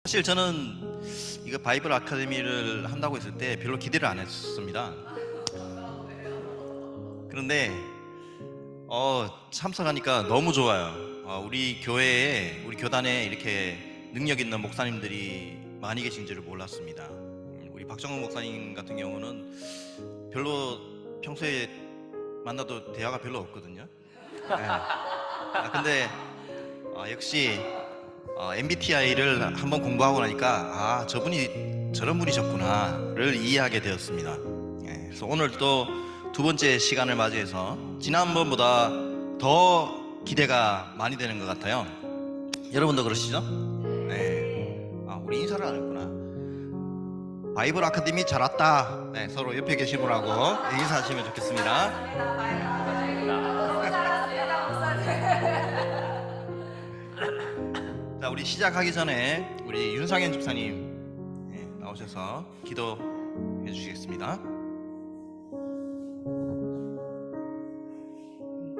사실 저는 이거 바이블 아카데미를 한다고 했을 때 별로 기대를 안 했습니다. 그런데 참석하니까 너무 좋아요. 우리 교회에, 우리 교단에 이렇게 능력 있는 목사님들이 많이 계신 줄을 몰랐습니다. 우리 박정훈 목사님 같은 경우는 별로 평소에 만나도 대화가 별로 없거든요. 근데 역시 MBTI를 한번 공부하고 나니까 저분이 저런 분이셨구나를 이해하게 되었습니다. 그래서 오늘 또 두 번째 시간을 맞이해서 지난번보다 더 기대가 많이 되는 것 같아요. 여러분도 그러시죠? 네. 우리 인사를 안 했구나. 바이블 아카데미 잘 왔다. 네, 서로 옆에 계신 분하고 인사하시면 좋겠습니다. 자, 우리 시작하기 전에 우리 윤상현 집사님 나오셔서 기도해 주시겠습니다.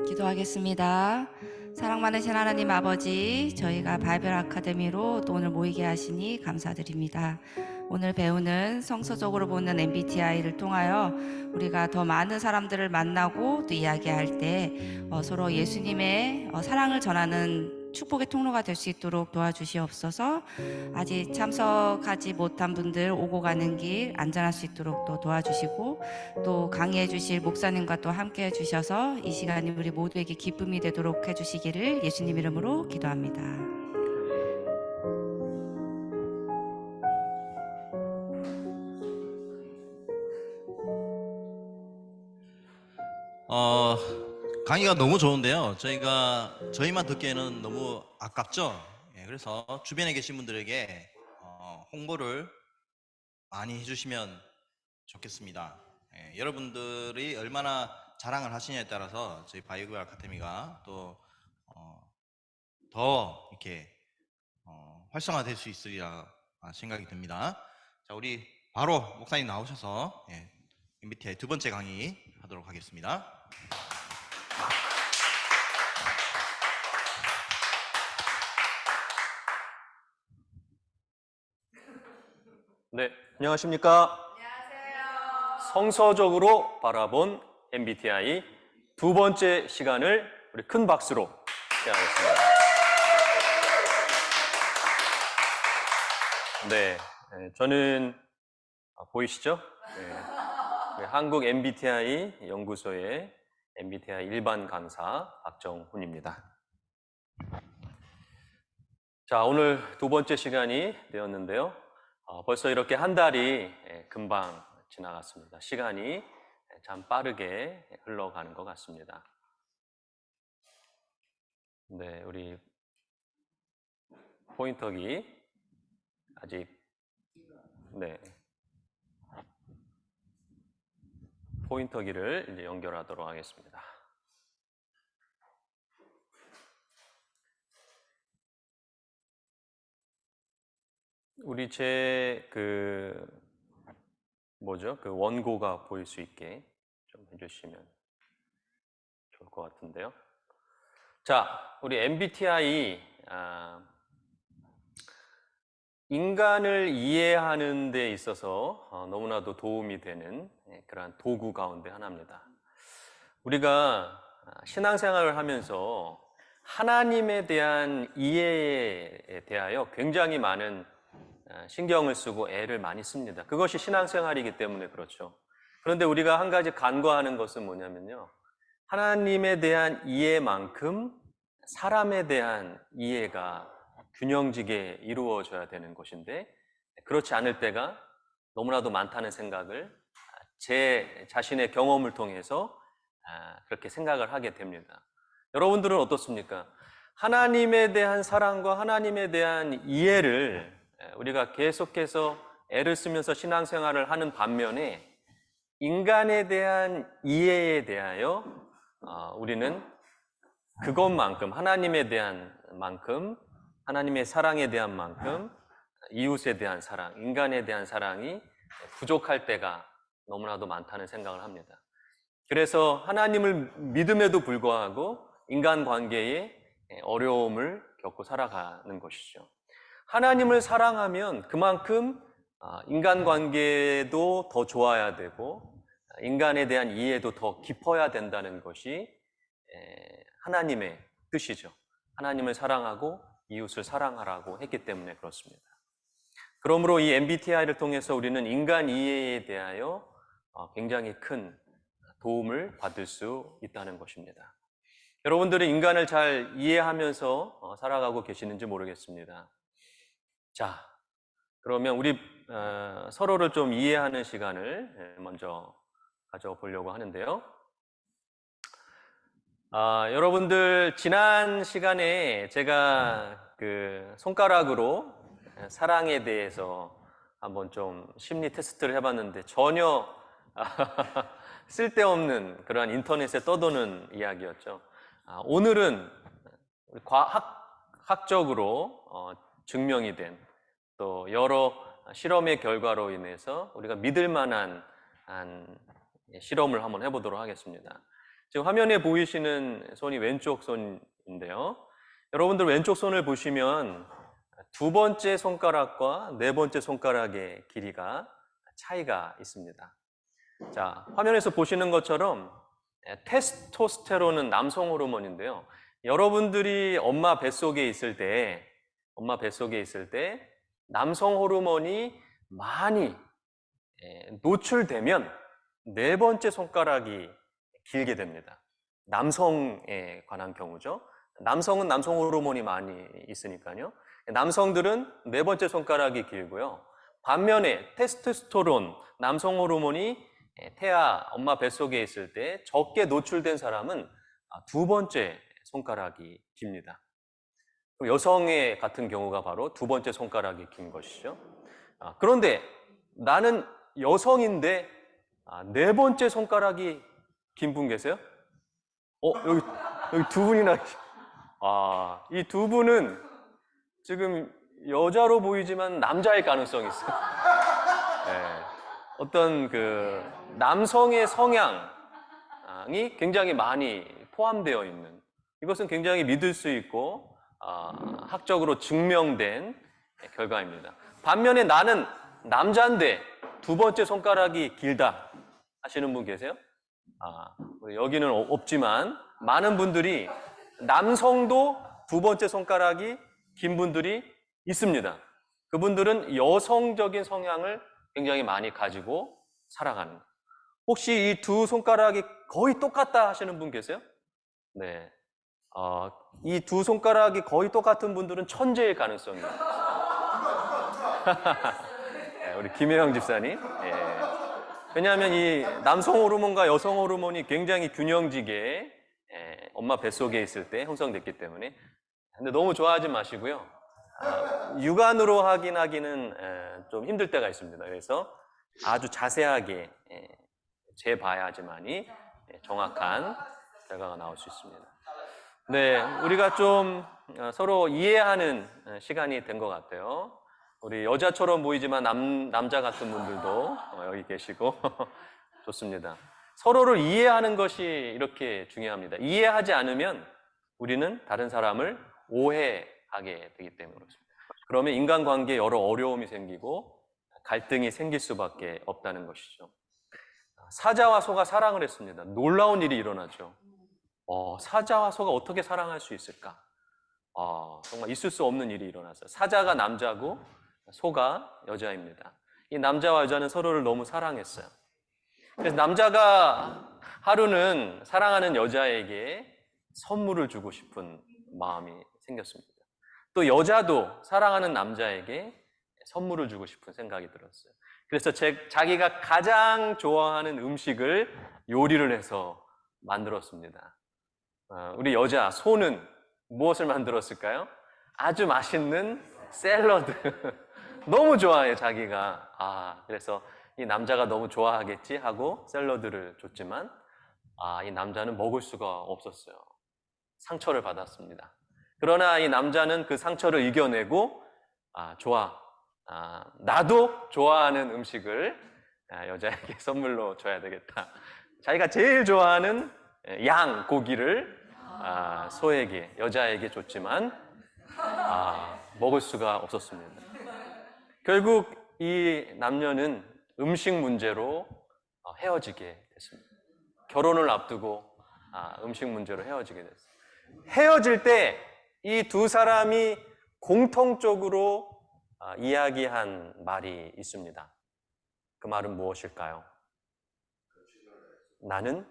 기도하겠습니다. 사랑 많으신 하나님 아버지, 저희가 바이블 아카데미로 또 오늘 모이게 하시니 감사드립니다. 오늘 배우는 성서적으로 보는 MBTI를 통하여 우리가 더 많은 사람들을 만나고 또 이야기할 때 서로 예수님의 사랑을 전하는 축복의 통로가 될 수 있도록 도와주시옵소서. 아직 참석하지 못한 분들 오고 가는 길 안전할 수 있도록 또 도와주시고, 또 강의해 주실 목사님과 또 함께 해주셔서 이 시간이 우리 모두에게 기쁨이 되도록 해주시기를 예수님 이름으로 기도합니다. 강의가 너무 좋은데요. 저희만 듣기에는 너무 아깝죠. 그래서 주변에 계신 분들에게 홍보를 많이 해주시면 좋겠습니다. 여러분들이 얼마나 자랑을 하시냐에 따라서 저희 바이블 아카데미가 또 더 이렇게 활성화될 수 있으리라 생각이 듭니다. 자, 우리 바로 목사님 나오셔서 MBTI 두 번째 강의 하도록 하겠습니다. 네, 안녕하십니까? 안녕하세요. 성서적으로 바라본 MBTI 두 번째 시간을 우리 큰 박수로 시작하겠습니다. 네, 저는 보이시죠? 네, 한국 MBTI 연구소의 MBTI 일반 강사 박정훈입니다. 자, 오늘 두 번째 시간이 되었는데요. 벌써 이렇게 한 달이 금방 지나갔습니다. 시간이 참 빠르게 흘러가는 것 같습니다. 네, 우리 포인터기 아직 포인터기를 이제 연결하도록 하겠습니다. 우리 원고가 보일 수 있게 좀 해주시면 좋을 것 같은데요. 자, 우리 MBTI, 인간을 이해하는 데 있어서 너무나도 도움이 되는 그러한 도구 가운데 하나입니다. 우리가 신앙생활을 하면서 하나님에 대한 이해에 대하여 굉장히 많은 신경을 쓰고 애를 많이 씁니다. 그것이 신앙생활이기 때문에 그렇죠. 그런데 우리가 한 가지 간과하는 것은 뭐냐면요, 하나님에 대한 이해만큼 사람에 대한 이해가 균형지게 이루어져야 되는 것인데, 그렇지 않을 때가 너무나도 많다는 생각을 제 자신의 경험을 통해서 그렇게 생각을 하게 됩니다. 여러분들은 어떻습니까? 하나님에 대한 사랑과 하나님에 대한 이해를 우리가 계속해서 애를 쓰면서 신앙생활을 하는 반면에 인간에 대한 이해에 대하여 우리는 그것만큼, 하나님에 대한 만큼, 하나님의 사랑에 대한 만큼 이웃에 대한 사랑, 인간에 대한 사랑이 부족할 때가 너무나도 많다는 생각을 합니다. 그래서 하나님을 믿음에도 불구하고 인간관계에 어려움을 겪고 살아가는 것이죠. 하나님을 사랑하면 그만큼 인간관계도 더 좋아야 되고 인간에 대한 이해도 더 깊어야 된다는 것이 하나님의 뜻이죠. 하나님을 사랑하고 이웃을 사랑하라고 했기 때문에 그렇습니다. 그러므로 이 MBTI를 통해서 우리는 인간 이해에 대하여 굉장히 큰 도움을 받을 수 있다는 것입니다. 여러분들은 인간을 잘 이해하면서 살아가고 계시는지 모르겠습니다. 자, 그러면 우리 서로를 좀 이해하는 시간을 먼저 가져보려고 하는데요. 여러분들 지난 시간에 제가 그 손가락으로 사랑에 대해서 한번 좀 심리 테스트를 해봤는데 전혀 쓸데없는 그러한 인터넷에 떠도는 이야기였죠. 오늘은 과학적으로 증명이 된 또 여러 실험의 결과로 인해서 우리가 믿을 만한 실험을 한번 해보도록 하겠습니다. 지금 화면에 보이시는 손이 왼쪽 손인데요. 여러분들 왼쪽 손을 보시면 두 번째 손가락과 네 번째 손가락의 길이가 차이가 있습니다. 자, 화면에서 보시는 것처럼 테스토스테론은 남성 호르몬인데요. 여러분들이 엄마 뱃속에 있을 때 남성 호르몬이 많이 노출되면 네 번째 손가락이 길게 됩니다. 남성에 관한 경우죠. 남성은 남성 호르몬이 많이 있으니까요. 남성들은 네 번째 손가락이 길고요. 반면에 테스토스테론, 남성 호르몬이 태아 엄마 뱃속에 있을 때 적게 노출된 사람은 두 번째 손가락이 깁니다. 여성의 같은 경우가 바로 두 번째 손가락이 긴 것이죠. 그런데 나는 여성인데 네 번째 손가락이 긴 분 계세요? 여기 두 분이나. 이 두 분은 지금 여자로 보이지만 남자일 가능성이 있어요. 네. 어떤 그 남성의 성향이 굉장히 많이 포함되어 있는, 이것은 굉장히 믿을 수 있고 학적으로 증명된 결과입니다. 반면에 나는 남자인데 두 번째 손가락이 길다 하시는 분 계세요? 여기는 없지만 많은 분들이 남성도 두 번째 손가락이 긴 분들이 있습니다. 그분들은 여성적인 성향을 굉장히 많이 가지고 살아가는 거예요. 혹시 이 두 손가락이 거의 똑같다 하시는 분 계세요? 네. 이 두 손가락이 거의 똑같은 분들은 천재일 가능성이 있어요. 네, 우리 김혜영 집사님. 네. 왜냐하면 이 남성 호르몬과 여성 호르몬이 굉장히 균형지게 엄마 뱃속에 있을 때 형성됐기 때문에. 근데 너무 좋아하지 마시고요. 육안으로 확인하기는 좀 힘들 때가 있습니다. 그래서 아주 자세하게 재봐야지만이 정확한 결과가 나올 수 있습니다. 네, 우리가 좀 서로 이해하는 시간이 된 것 같아요. 우리 여자처럼 보이지만 남자 같은 분들도 여기 계시고 좋습니다. 서로를 이해하는 것이 이렇게 중요합니다. 이해하지 않으면 우리는 다른 사람을 오해하게 되기 때문에 그렇습니다. 그러면 인간관계에 여러 어려움이 생기고 갈등이 생길 수밖에 없다는 것이죠. 사자와 소가 사랑을 했습니다. 놀라운 일이 일어나죠. 사자와 소가 어떻게 사랑할 수 있을까? 정말 있을 수 없는 일이 일어났어요. 사자가 남자고 소가 여자입니다. 이 남자와 여자는 서로를 너무 사랑했어요. 그래서 남자가 하루는 사랑하는 여자에게 선물을 주고 싶은 마음이 생겼습니다. 또 여자도 사랑하는 남자에게 선물을 주고 싶은 생각이 들었어요. 그래서 자기가 가장 좋아하는 음식을 요리를 해서 만들었습니다. 우리 여자 소는 무엇을 만들었을까요? 아주 맛있는 샐러드. 너무 좋아해 자기가. 그래서 이 남자가 너무 좋아하겠지 하고 샐러드를 줬지만 이 남자는 먹을 수가 없었어요. 상처를 받았습니다. 그러나 이 남자는 그 상처를 이겨내고 좋아. 나도 좋아하는 음식을 여자에게 선물로 줘야 되겠다. 자기가 제일 좋아하는 고기를 소에게, 여자에게 줬지만 먹을 수가 없었습니다. 결국 이 남녀는 음식 문제로 헤어지게 됐습니다. 결혼을 앞두고 음식 문제로 헤어지게 됐어요. 헤어질 때 이 두 사람이 공통적으로 이야기한 말이 있습니다. 그 말은 무엇일까요? 나는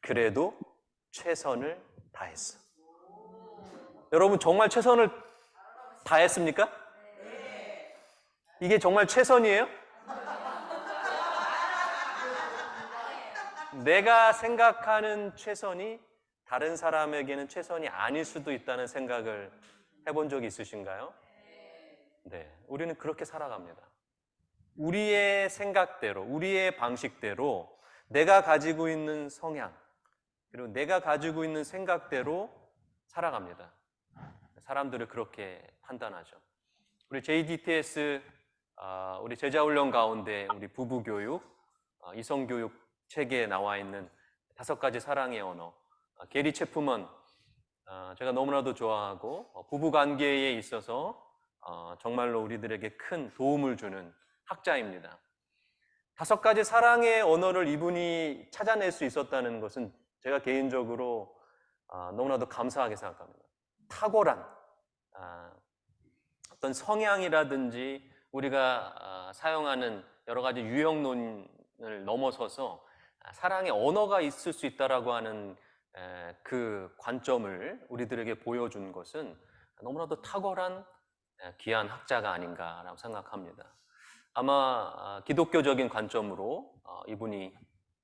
그래도 최선을 다했어. 여러분 정말 최선을 다했습니까? 이게 정말 최선이에요? 내가 생각하는 최선이 다른 사람에게는 최선이 아닐 수도 있다는 생각을 해본 적이 있으신가요? 네, 우리는 그렇게 살아갑니다. 우리의 생각대로, 우리의 방식대로 내가 가지고 있는 성향, 그리고 내가 가지고 있는 생각대로 살아갑니다. 사람들을 그렇게 판단하죠. 우리 JDTS, 우리 제자훈련 가운데 우리 부부교육, 이성교육 책에 나와 있는 5가지 사랑의 언어, 게리 체프먼, 제가 너무나도 좋아하고 부부관계에 있어서 정말로 우리들에게 큰 도움을 주는 학자입니다. 5가지 사랑의 언어를 이분이 찾아낼 수 있었다는 것은 제가 개인적으로 너무나도 감사하게 생각합니다. 탁월한 어떤 성향이라든지 우리가 사용하는 여러 가지 유형론을 넘어서서 사랑의 언어가 있을 수 있다라고 하는 그 관점을 우리들에게 보여준 것은 너무나도 탁월한 귀한 학자가 아닌가라고 생각합니다. 아마 기독교적인 관점으로 이분이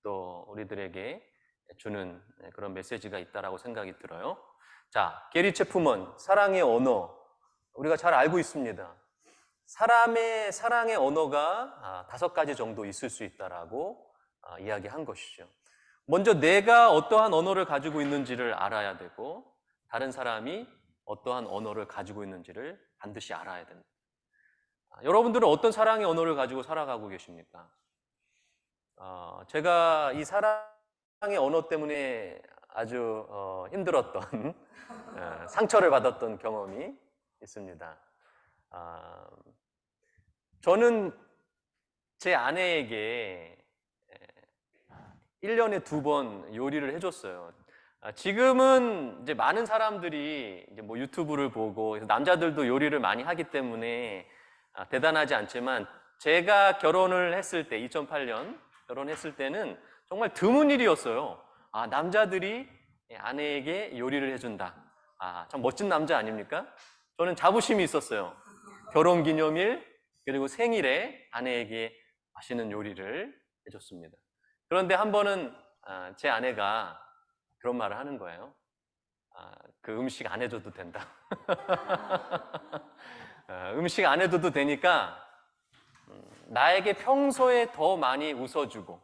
또 우리들에게 주는 그런 메시지가 있다라고 생각이 들어요. 자, 게리 체프먼, 사랑의 언어, 우리가 잘 알고 있습니다. 사람의 사랑의 언어가 5가지 정도 있을 수 있다라고 이야기한 것이죠. 먼저 내가 어떠한 언어를 가지고 있는지를 알아야 되고 다른 사람이 어떠한 언어를 가지고 있는지를 반드시 알아야 됩니다. 여러분들은 어떤 사랑의 언어를 가지고 살아가고 계십니까? 제가 이 사랑의 언어 때문에 아주 힘들었던 상처를 받았던 경험이 있습니다. 저는 제 아내에게 1년에 2번 요리를 해줬어요. 지금은 이제 많은 사람들이 이제 뭐 유튜브를 보고 남자들도 요리를 많이 하기 때문에 대단하지 않지만 제가 결혼을 했을 때 2008년 결혼했을 때는 정말 드문 일이었어요. 남자들이 아내에게 요리를 해준다. 참 멋진 남자 아닙니까? 저는 자부심이 있었어요. 결혼기념일 그리고 생일에 아내에게 맛있는 요리를 해줬습니다. 그런데 한 번은 제 아내가 그런 말을 하는 거예요. 그 음식 안 해줘도 된다. 음식 안 해줘도 되니까 나에게 평소에 더 많이 웃어주고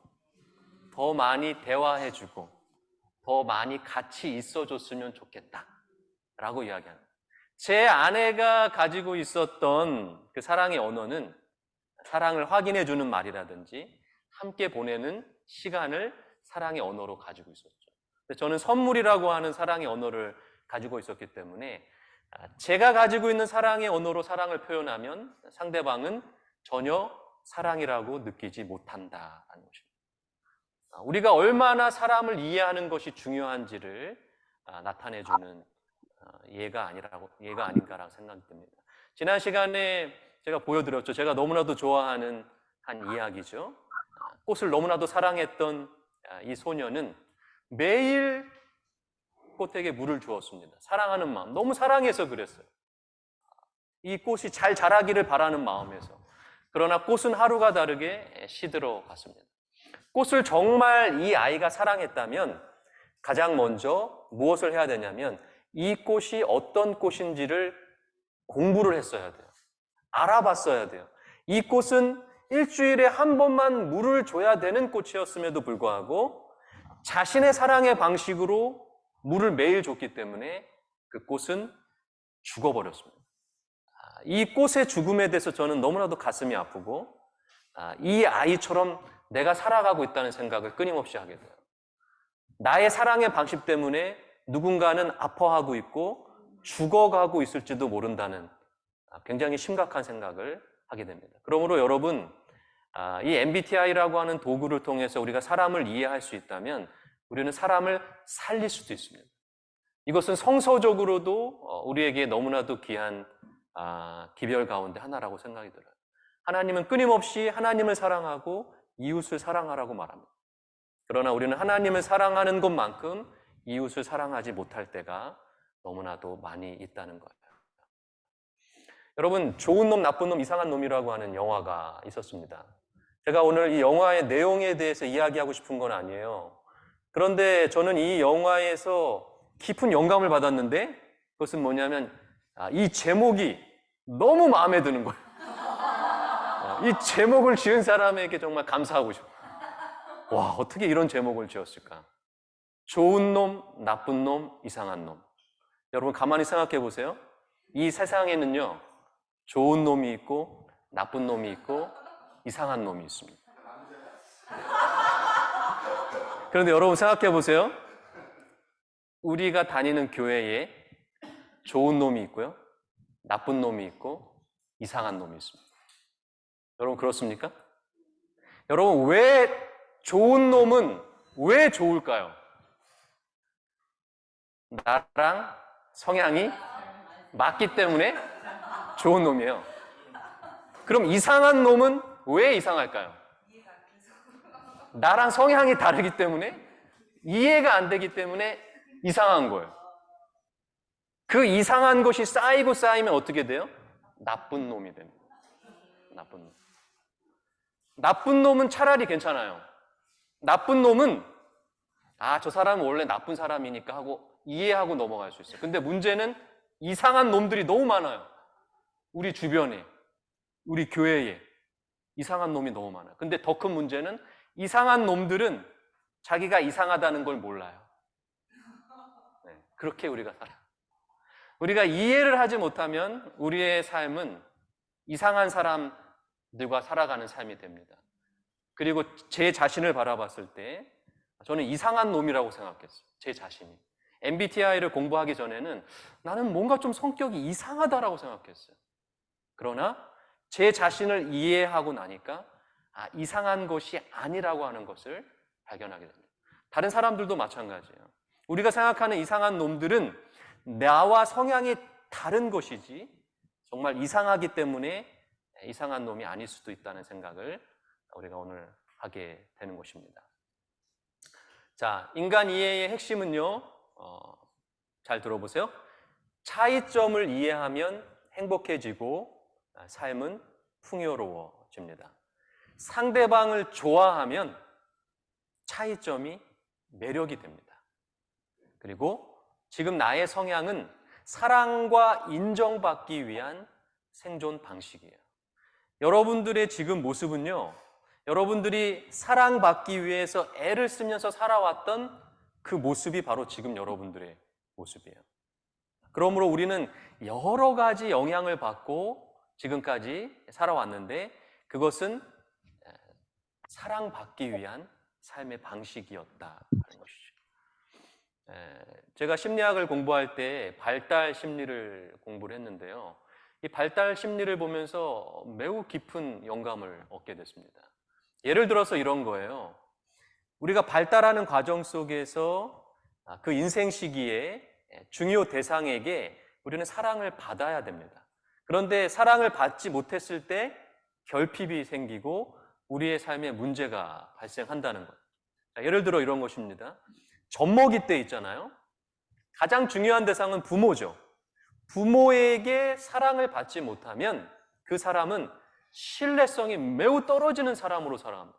더 많이 대화해주고 더 많이 같이 있어줬으면 좋겠다 라고 이야기하는 거예요. 제 아내가 가지고 있었던 그 사랑의 언어는 사랑을 확인해주는 말이라든지 함께 보내는 시간을 사랑의 언어로 가지고 있었죠. 저는 선물이라고 하는 사랑의 언어를 가지고 있었기 때문에 제가 가지고 있는 사랑의 언어로 사랑을 표현하면 상대방은 전혀 사랑이라고 느끼지 못한다는 것입니다. 우리가 얼마나 사람을 이해하는 것이 중요한지를 나타내주는 예가 아닌가라고 생각이 듭니다. 지난 시간에 제가 보여드렸죠. 제가 너무나도 좋아하는 한 이야기죠. 꽃을 너무나도 사랑했던 이 소녀는 매일 꽃에게 물을 주었습니다. 사랑하는 마음, 너무 사랑해서 그랬어요. 이 꽃이 잘 자라기를 바라는 마음에서. 그러나 꽃은 하루가 다르게 시들어 갔습니다. 꽃을 정말 이 아이가 사랑했다면 가장 먼저 무엇을 해야 되냐면 이 꽃이 어떤 꽃인지를 공부를 했어야 돼요. 알아봤어야 돼요. 이 꽃은 일주일에 한 번만 물을 줘야 되는 꽃이었음에도 불구하고 자신의 사랑의 방식으로 물을 매일 줬기 때문에 그 꽃은 죽어버렸습니다. 이 꽃의 죽음에 대해서 저는 너무나도 가슴이 아프고 이 아이처럼 내가 살아가고 있다는 생각을 끊임없이 하게 돼요. 나의 사랑의 방식 때문에 누군가는 아파하고 있고 죽어가고 있을지도 모른다는 굉장히 심각한 생각을 하게 됩니다. 그러므로 여러분, 이 MBTI라고 하는 도구를 통해서 우리가 사람을 이해할 수 있다면 우리는 사람을 살릴 수도 있습니다. 이것은 성서적으로도 우리에게 너무나도 귀한 기별 가운데 하나라고 생각이 들어요. 하나님은 끊임없이 하나님을 사랑하고 이웃을 사랑하라고 말합니다. 그러나 우리는 하나님을 사랑하는 것만큼 이웃을 사랑하지 못할 때가 너무나도 많이 있다는 거예요. 여러분, 좋은 놈, 나쁜 놈, 이상한 놈이라고 하는 영화가 있었습니다. 제가 오늘 이 영화의 내용에 대해서 이야기하고 싶은 건 아니에요. 그런데 저는 이 영화에서 깊은 영감을 받았는데 그것은 뭐냐면 이 제목이 너무 마음에 드는 거예요. 이 제목을 지은 사람에게 정말 감사하고 싶어요. 와, 어떻게 이런 제목을 지었을까? 좋은 놈, 나쁜 놈, 이상한 놈. 여러분 가만히 생각해 보세요. 이 세상에는요, 좋은 놈이 있고 나쁜 놈이 있고 이상한 놈이 있습니다. 그런데 여러분 생각해 보세요. 우리가 다니는 교회에 좋은 놈이 있고요, 나쁜 놈이 있고 이상한 놈이 있습니다. 여러분 그렇습니까? 여러분 왜 좋은 놈은 왜 좋을까요? 나랑 성향이 맞기 때문에 좋은 놈이에요. 그럼 이상한 놈은 왜 이상할까요? 나랑 성향이 다르기 때문에, 이해가 안 되기 때문에 이상한 거예요. 그 이상한 것이 쌓이고 쌓이면 어떻게 돼요? 나쁜 놈이 됩니다. 나쁜 놈. 나쁜 놈은 차라리 괜찮아요. 나쁜 놈은 저 사람은 원래 나쁜 사람이니까 하고 이해하고 넘어갈 수 있어요. 근데 문제는 이상한 놈들이 너무 많아요. 우리 주변에, 우리 교회에 이상한 놈이 너무 많아요. 근데 더 큰 문제는 이상한 놈들은 자기가 이상하다는 걸 몰라요. 네, 그렇게 우리가 살아요. 우리가 이해를 하지 못하면 우리의 삶은 이상한 사람들과 살아가는 삶이 됩니다. 그리고 제 자신을 바라봤을 때 저는 이상한 놈이라고 생각했어요. 제 자신이. MBTI를 공부하기 전에는 나는 뭔가 좀 성격이 이상하다라고 생각했어요. 그러나 제 자신을 이해하고 나니까 이상한 것이 아니라고 하는 것을 발견하게 됩니다. 다른 사람들도 마찬가지예요. 우리가 생각하는 이상한 놈들은 나와 성향이 다른 것이지 정말 이상하기 때문에 이상한 놈이 아닐 수도 있다는 생각을 우리가 오늘 하게 되는 것입니다. 자, 인간 이해의 핵심은요, 잘 들어보세요. 차이점을 이해하면 행복해지고 삶은 풍요로워집니다. 상대방을 좋아하면 차이점이 매력이 됩니다. 그리고 지금 나의 성향은 사랑과 인정받기 위한 생존 방식이에요. 여러분들의 지금 모습은요, 여러분들이 사랑받기 위해서 애를 쓰면서 살아왔던 그 모습이 바로 지금 여러분들의 모습이에요. 그러므로 우리는 여러 가지 영향을 받고 지금까지 살아왔는데 그것은 사랑받기 위한 삶의 방식이었다는 것이죠. 제가 심리학을 공부할 때 발달 심리를 공부를 했는데요. 이 발달 심리를 보면서 매우 깊은 영감을 얻게 됐습니다. 예를 들어서 이런 거예요. 우리가 발달하는 과정 속에서 그 인생 시기에 중요 대상에게 우리는 사랑을 받아야 됩니다. 그런데 사랑을 받지 못했을 때 결핍이 생기고 우리의 삶에 문제가 발생한다는 것. 예를 들어 이런 것입니다. 젖먹이 때 있잖아요. 가장 중요한 대상은 부모죠. 부모에게 사랑을 받지 못하면 그 사람은 신뢰성이 매우 떨어지는 사람으로 살아갑니다.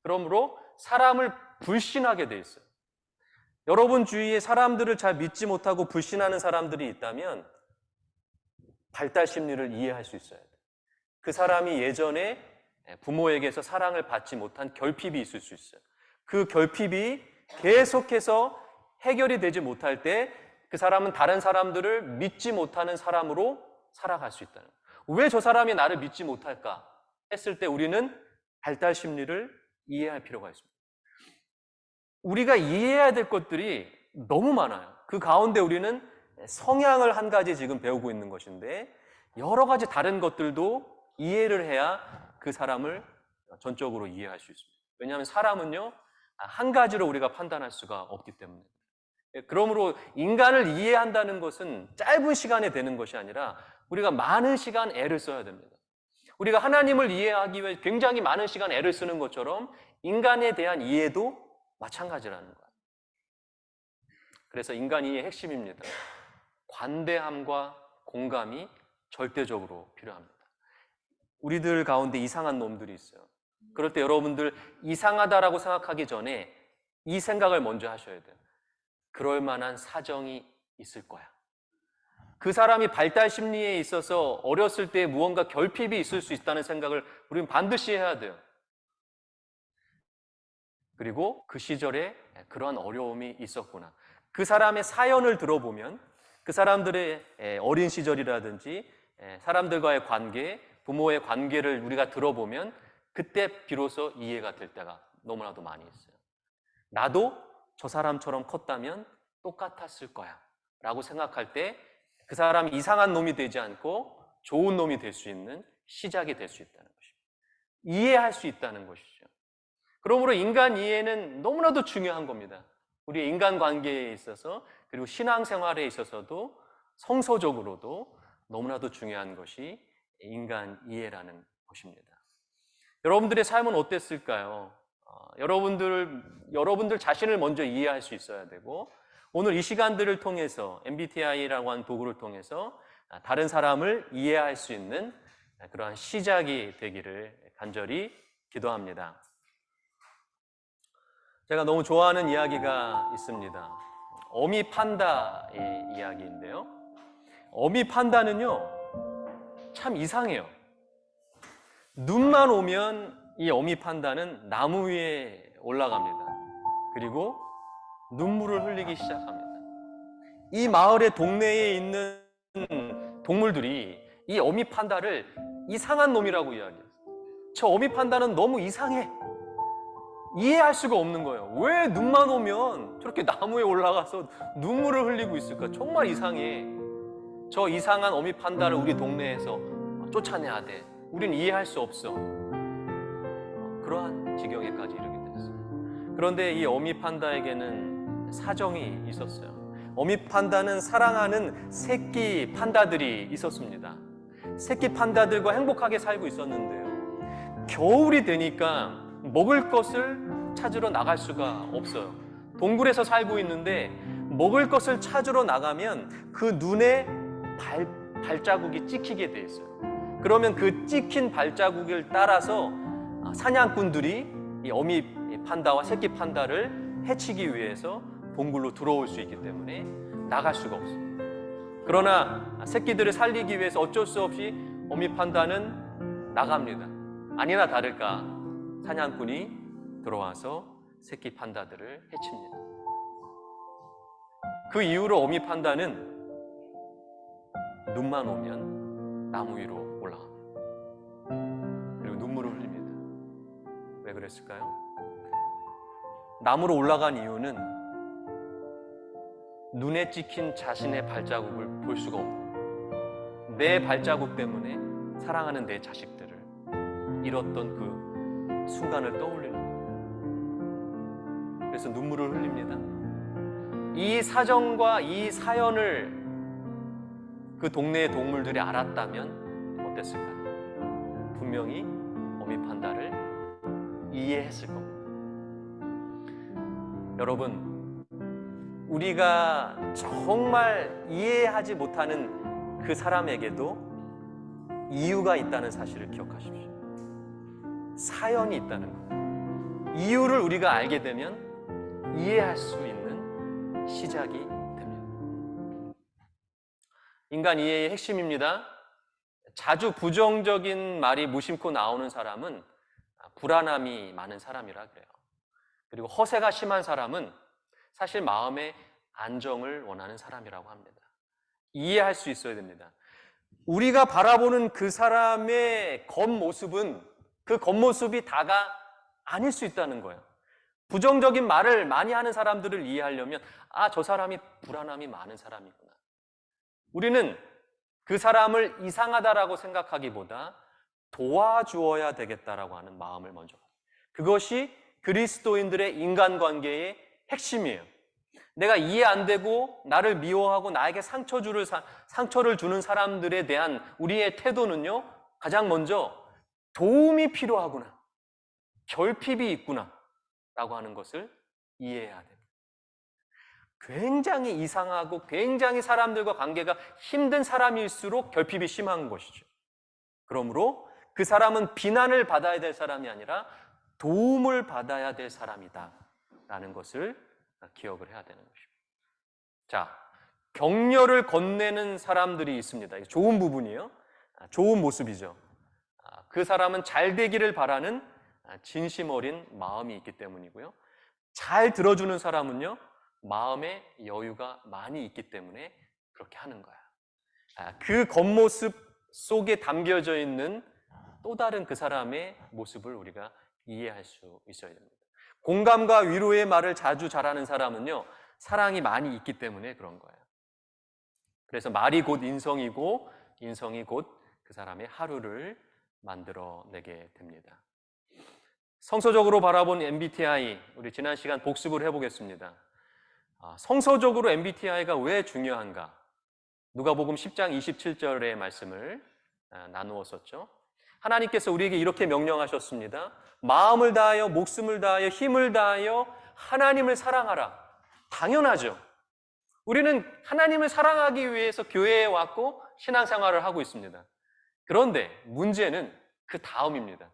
그러므로 사람을 불신하게 돼 있어요. 여러분 주위에 사람들을 잘 믿지 못하고 불신하는 사람들이 있다면 발달 심리를 이해할 수 있어야 돼요. 그 사람이 예전에 부모에게서 사랑을 받지 못한 결핍이 있을 수 있어요. 그 결핍이 계속해서 해결이 되지 못할 때 그 사람은 다른 사람들을 믿지 못하는 사람으로 살아갈 수 있다는 거예요. 왜 저 사람이 나를 믿지 못할까 했을 때 우리는 발달 심리를 이해할 필요가 있습니다. 우리가 이해해야 될 것들이 너무 많아요. 그 가운데 우리는 성향을 한 가지 지금 배우고 있는 것인데 여러 가지 다른 것들도 이해를 해야 그 사람을 전적으로 이해할 수 있습니다. 왜냐하면 사람은요, 한 가지로 우리가 판단할 수가 없기 때문에. 그러므로 인간을 이해한다는 것은 짧은 시간에 되는 것이 아니라 우리가 많은 시간 애를 써야 됩니다. 우리가 하나님을 이해하기 위해 굉장히 많은 시간 애를 쓰는 것처럼 인간에 대한 이해도 마찬가지라는 거예요. 그래서 인간 이해의 핵심입니다. 관대함과 공감이 절대적으로 필요합니다. 우리들 가운데 이상한 놈들이 있어요. 그럴 때 여러분들 이상하다라고 생각하기 전에 이 생각을 먼저 하셔야 돼요. 그럴 만한 사정이 있을 거야. 그 사람이 발달 심리에 있어서 어렸을 때 무언가 결핍이 있을 수 있다는 생각을 우리는 반드시 해야 돼요. 그리고 그 시절에 그러한 어려움이 있었구나. 그 사람의 사연을 들어보면 그 사람들의 어린 시절이라든지 사람들과의 관계, 부모의 관계를 우리가 들어보면 그때 비로소 이해가 될 때가 너무나도 많이 있어요. 나도 저 사람처럼 컸다면 똑같았을 거야 라고 생각할 때 그 사람이 이상한 놈이 되지 않고 좋은 놈이 될 수 있는 시작이 될 수 있다는 것입니다. 이해할 수 있다는 것이죠. 그러므로 인간 이해는 너무나도 중요한 겁니다. 우리의 인간관계에 있어서 그리고 신앙생활에 있어서도 성서적으로도 너무나도 중요한 것이 인간 이해라는 것입니다. 여러분들의 삶은 어땠을까요? 여러분들 자신을 먼저 이해할 수 있어야 되고 오늘 이 시간들을 통해서 MBTI라고 하는 도구를 통해서 다른 사람을 이해할 수 있는 그러한 시작이 되기를 간절히 기도합니다. 제가 너무 좋아하는 이야기가 있습니다. 어미 판다의 이야기인데요. 어미 판다는요, 참 이상해요. 눈만 오면 이 어미 판다는 나무 위에 올라갑니다. 그리고 눈물을 흘리기 시작합니다. 이 마을의 동네에 있는 동물들이 이 어미 판다를 이상한 놈이라고 이야기해요. 저 어미 판다는 너무 이상해. 이해할 수가 없는 거예요. 왜 눈만 오면 저렇게 나무에 올라가서 눈물을 흘리고 있을까? 정말 이상해. 저 이상한 어미 판다를 우리 동네에서 쫓아내야 돼. 우린 이해할 수 없어. 그러한 지경에까지 이르게 됐어요. 그런데 이 어미 판다에게는 사정이 있었어요. 어미 판다는 사랑하는 새끼 판다들이 있었습니다. 새끼 판다들과 행복하게 살고 있었는데요. 겨울이 되니까 먹을 것을 찾으러 나갈 수가 없어요. 동굴에서 살고 있는데 먹을 것을 찾으러 나가면 그 눈에 발자국이 찍히게 돼 있어요. 그러면 그 찍힌 발자국을 따라서 사냥꾼들이 이 어미 판다와 새끼 판다를 해치기 위해서 동굴로 들어올 수 있기 때문에 나갈 수가 없어요. 그러나 새끼들을 살리기 위해서 어쩔 수 없이 어미 판다는 나갑니다. 아니나 다를까 사냥꾼이 들어와서 새끼 판다들을 해칩니다. 그 이후로 어미 판다는 눈만 오면 나무 위로 올라갑니다. 그리고 눈물을 흘립니다. 왜 그랬을까요? 나무로 올라간 이유는 눈에 찍힌 자신의 발자국을 볼 수가 없고 내 발자국 때문에 사랑하는 내 자식들을 잃었던 그 순간을 떠올리는 거예요. 그래서 눈물을 흘립니다. 이 사정과 이 사연을 그 동네의 동물들이 알았다면 어땠을까요? 분명히 어미 판다를 이해했을 겁니다. 여러분, 우리가 정말 이해하지 못하는 그 사람에게도 이유가 있다는 사실을 기억하십시오. 사연이 있다는 것. 이유를 우리가 알게 되면 이해할 수 있는 시작이 됩니다. 인간 이해의 핵심입니다. 자주 부정적인 말이 무심코 나오는 사람은 불안함이 많은 사람이라 그래요. 그리고 허세가 심한 사람은 사실 마음의 안정을 원하는 사람이라고 합니다. 이해할 수 있어야 됩니다. 우리가 바라보는 그 사람의 겉모습은 그 겉모습이 다가 아닐 수 있다는 거예요. 부정적인 말을 많이 하는 사람들을 이해하려면 저 사람이 불안함이 많은 사람이구나. 우리는 그 사람을 이상하다라고 생각하기보다 도와주어야 되겠다라고 하는 마음을 먼저. 그것이 그리스도인들의 인간관계의 핵심이에요. 내가 이해 안 되고 나를 미워하고 나에게 상처를 주는 사람들에 대한 우리의 태도는요, 가장 먼저 도움이 필요하구나, 결핍이 있구나 라고 하는 것을 이해해야 됩니다. 굉장히 이상하고 굉장히 사람들과 관계가 힘든 사람일수록 결핍이 심한 것이죠. 그러므로 그 사람은 비난을 받아야 될 사람이 아니라 도움을 받아야 될 사람이다 라는 것을 기억을 해야 되는 것입니다. 자, 격려를 건네는 사람들이 있습니다. 좋은 부분이에요. 좋은 모습이죠. 그 사람은 잘 되기를 바라는 진심 어린 마음이 있기 때문이고요. 잘 들어주는 사람은요, 마음에 여유가 많이 있기 때문에 그렇게 하는 거야. 그 겉모습 속에 담겨져 있는 또 다른 그 사람의 모습을 우리가 이해할 수 있어야 됩니다. 공감과 위로의 말을 자주 잘하는 사람은요, 사랑이 많이 있기 때문에 그런 거예요. 그래서 말이 곧 인성이고 인성이 곧 그 사람의 하루를 만들어내게 됩니다. 성서적으로 바라본 MBTI, 우리 지난 시간 복습을 해보겠습니다. 성서적으로 MBTI가 왜 중요한가? 누가복음 10장 27절의 말씀을 나누었었죠. 하나님께서 우리에게 이렇게 명령하셨습니다. 마음을 다하여 목숨을 다하여 힘을 다하여 하나님을 사랑하라. 당연하죠. 우리는 하나님을 사랑하기 위해서 교회에 왔고 신앙생활을 하고 있습니다. 그런데 문제는 그 다음입니다.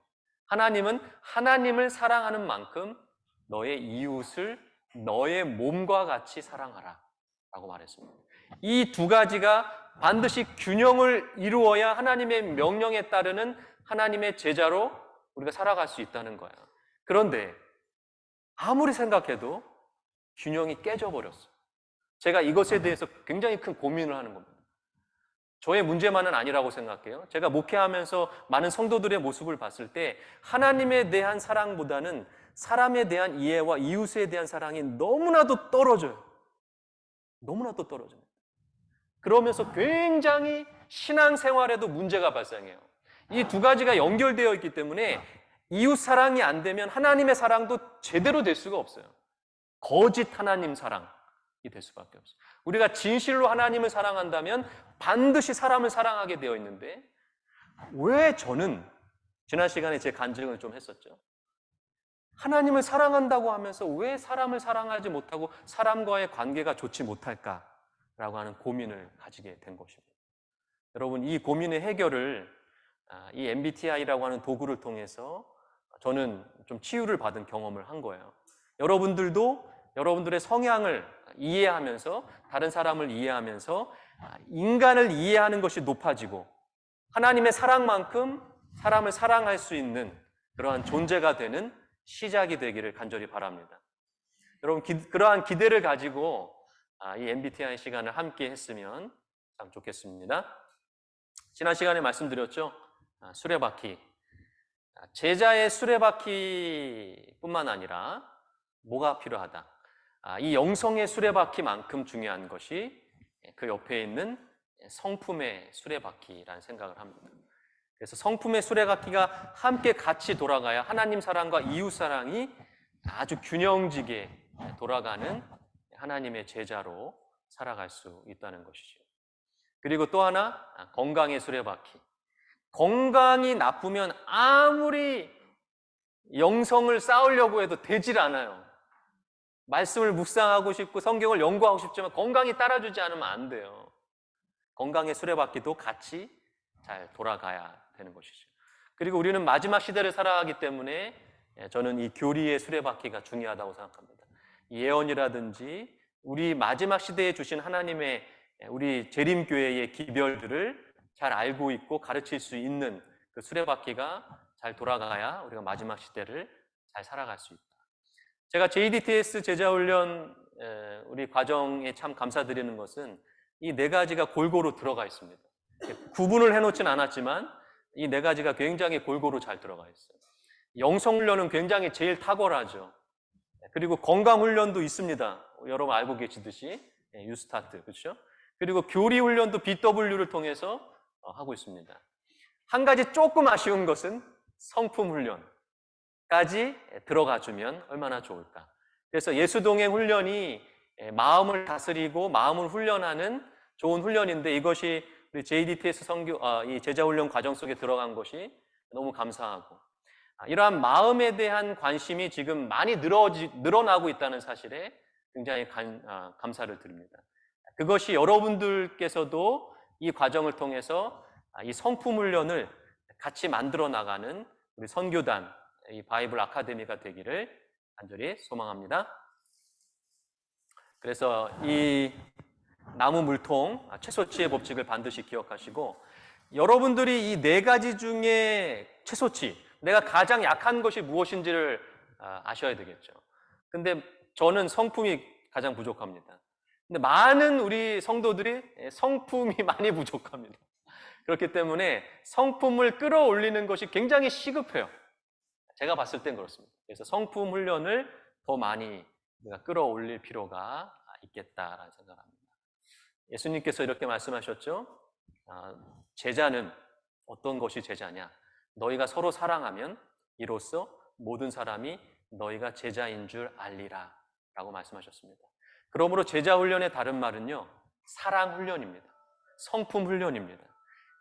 하나님은 하나님을 사랑하는 만큼 너의 이웃을 너의 몸과 같이 사랑하라 라고 말했습니다. 이 두 가지가 반드시 균형을 이루어야 하나님의 명령에 따르는 하나님의 제자로 우리가 살아갈 수 있다는 거야. 그런데 아무리 생각해도 균형이 깨져버렸어요. 제가 이것에 대해서 굉장히 큰 고민을 하는 겁니다. 저의 문제만은 아니라고 생각해요. 제가 목회하면서 많은 성도들의 모습을 봤을 때 하나님에 대한 사랑보다는 사람에 대한 이해와 이웃에 대한 사랑이 너무나도 떨어져요. 너무나도 떨어집니다. 그러면서 굉장히 신앙생활에도 문제가 발생해요. 이 두 가지가 연결되어 있기 때문에 이웃 사랑이 안 되면 하나님의 사랑도 제대로 될 수가 없어요. 거짓 하나님 사랑이 될 수밖에 없어요. 우리가 진실로 하나님을 사랑한다면 반드시 사람을 사랑하게 되어 있는데 왜 저는 지난 시간에 제 간증을 좀 했었죠. 하나님을 사랑한다고 하면서 왜 사람을 사랑하지 못하고 사람과의 관계가 좋지 못할까라고 하는 고민을 가지게 된 것입니다. 여러분, 이 고민의 해결을 이 MBTI라고 하는 도구를 통해서 저는 좀 치유를 받은 경험을 한 거예요. 여러분들도 여러분들의 성향을 이해하면서 다른 사람을 이해하면서 인간을 이해하는 것이 높아지고 하나님의 사랑만큼 사람을 사랑할 수 있는 그러한 존재가 되는 시작이 되기를 간절히 바랍니다. 여러분, 그러한 기대를 가지고 이 MBTI 시간을 함께 했으면 참 좋겠습니다. 지난 시간에 말씀드렸죠. 수레바퀴. 제자의 수레바퀴뿐만 아니라 뭐가 필요하다? 이 영성의 수레바퀴만큼 중요한 것이 그 옆에 있는 성품의 수레바퀴라는 생각을 합니다. 그래서 성품의 수레바퀴가 함께 같이 돌아가야 하나님 사랑과 이웃 사랑이 아주 균형지게 돌아가는 하나님의 제자로 살아갈 수 있다는 것이죠. 그리고 또 하나, 건강의 수레바퀴. 건강이 나쁘면 아무리 영성을 쌓으려고 해도 되질 않아요. 말씀을 묵상하고 싶고 성경을 연구하고 싶지만 건강이 따라주지 않으면 안 돼요. 건강의 수레바퀴도 같이 잘 돌아가야 되는 것이죠. 그리고 우리는 마지막 시대를 살아가기 때문에 저는 이 교리의 수레바퀴가 중요하다고 생각합니다. 예언이라든지 우리 마지막 시대에 주신 하나님의 우리 재림교회의 기별들을 잘 알고 있고 가르칠 수 있는 그 수레바퀴가 잘 돌아가야 우리가 마지막 시대를 잘 살아갈 수 있다. 제가 JDTS 제자훈련 우리 과정에 참 감사드리는 것은 이 네 가지가 골고루 들어가 있습니다. 구분을 해놓진 않았지만 이 네 가지가 굉장히 골고루 잘 들어가 있어요. 영성훈련은 굉장히 제일 탁월하죠. 그리고 건강훈련도 있습니다. 여러분 알고 계시듯이 유스타트, 그렇죠? 그리고 교리 훈련도 BW를 통해서 하고 있습니다. 한 가지 조금 아쉬운 것은 성품 훈련까지 들어가 주면 얼마나 좋을까. 그래서 예수동행 훈련이 마음을 다스리고 마음을 훈련하는 좋은 훈련인데 이것이 우리 JDTS 이 제자훈련 과정 속에 들어간 것이 너무 감사하고 이러한 마음에 대한 관심이 지금 많이 늘어나고 있다는 사실에 굉장히 감사를 드립니다. 그것이 여러분들께서도 이 과정을 통해서 이 성품 훈련을 같이 만들어 나가는 우리 선교단, 이 바이블 아카데미가 되기를 간절히 소망합니다. 그래서 이 나무 물통, 채소치의 법칙을 반드시 기억하시고 여러분들이 이 네 가지 중에 채소치, 내가 가장 약한 것이 무엇인지를 아셔야 되겠죠. 근데 저는 성품이 가장 부족합니다. 근데 많은 우리 성도들이 성품이 많이 부족합니다. 그렇기 때문에 성품을 끌어올리는 것이 굉장히 시급해요. 제가 봤을 땐 그렇습니다. 그래서 성품 훈련을 더 많이 우리가 끌어올릴 필요가 있겠다라는 생각을 합니다. 예수님께서 이렇게 말씀하셨죠. 제자는 어떤 것이 제자냐? 너희가 서로 사랑하면 이로써 모든 사람이 너희가 제자인 줄 알리라 라고 말씀하셨습니다. 그러므로 제자 훈련의 다른 말은요, 사랑 훈련입니다. 성품 훈련입니다.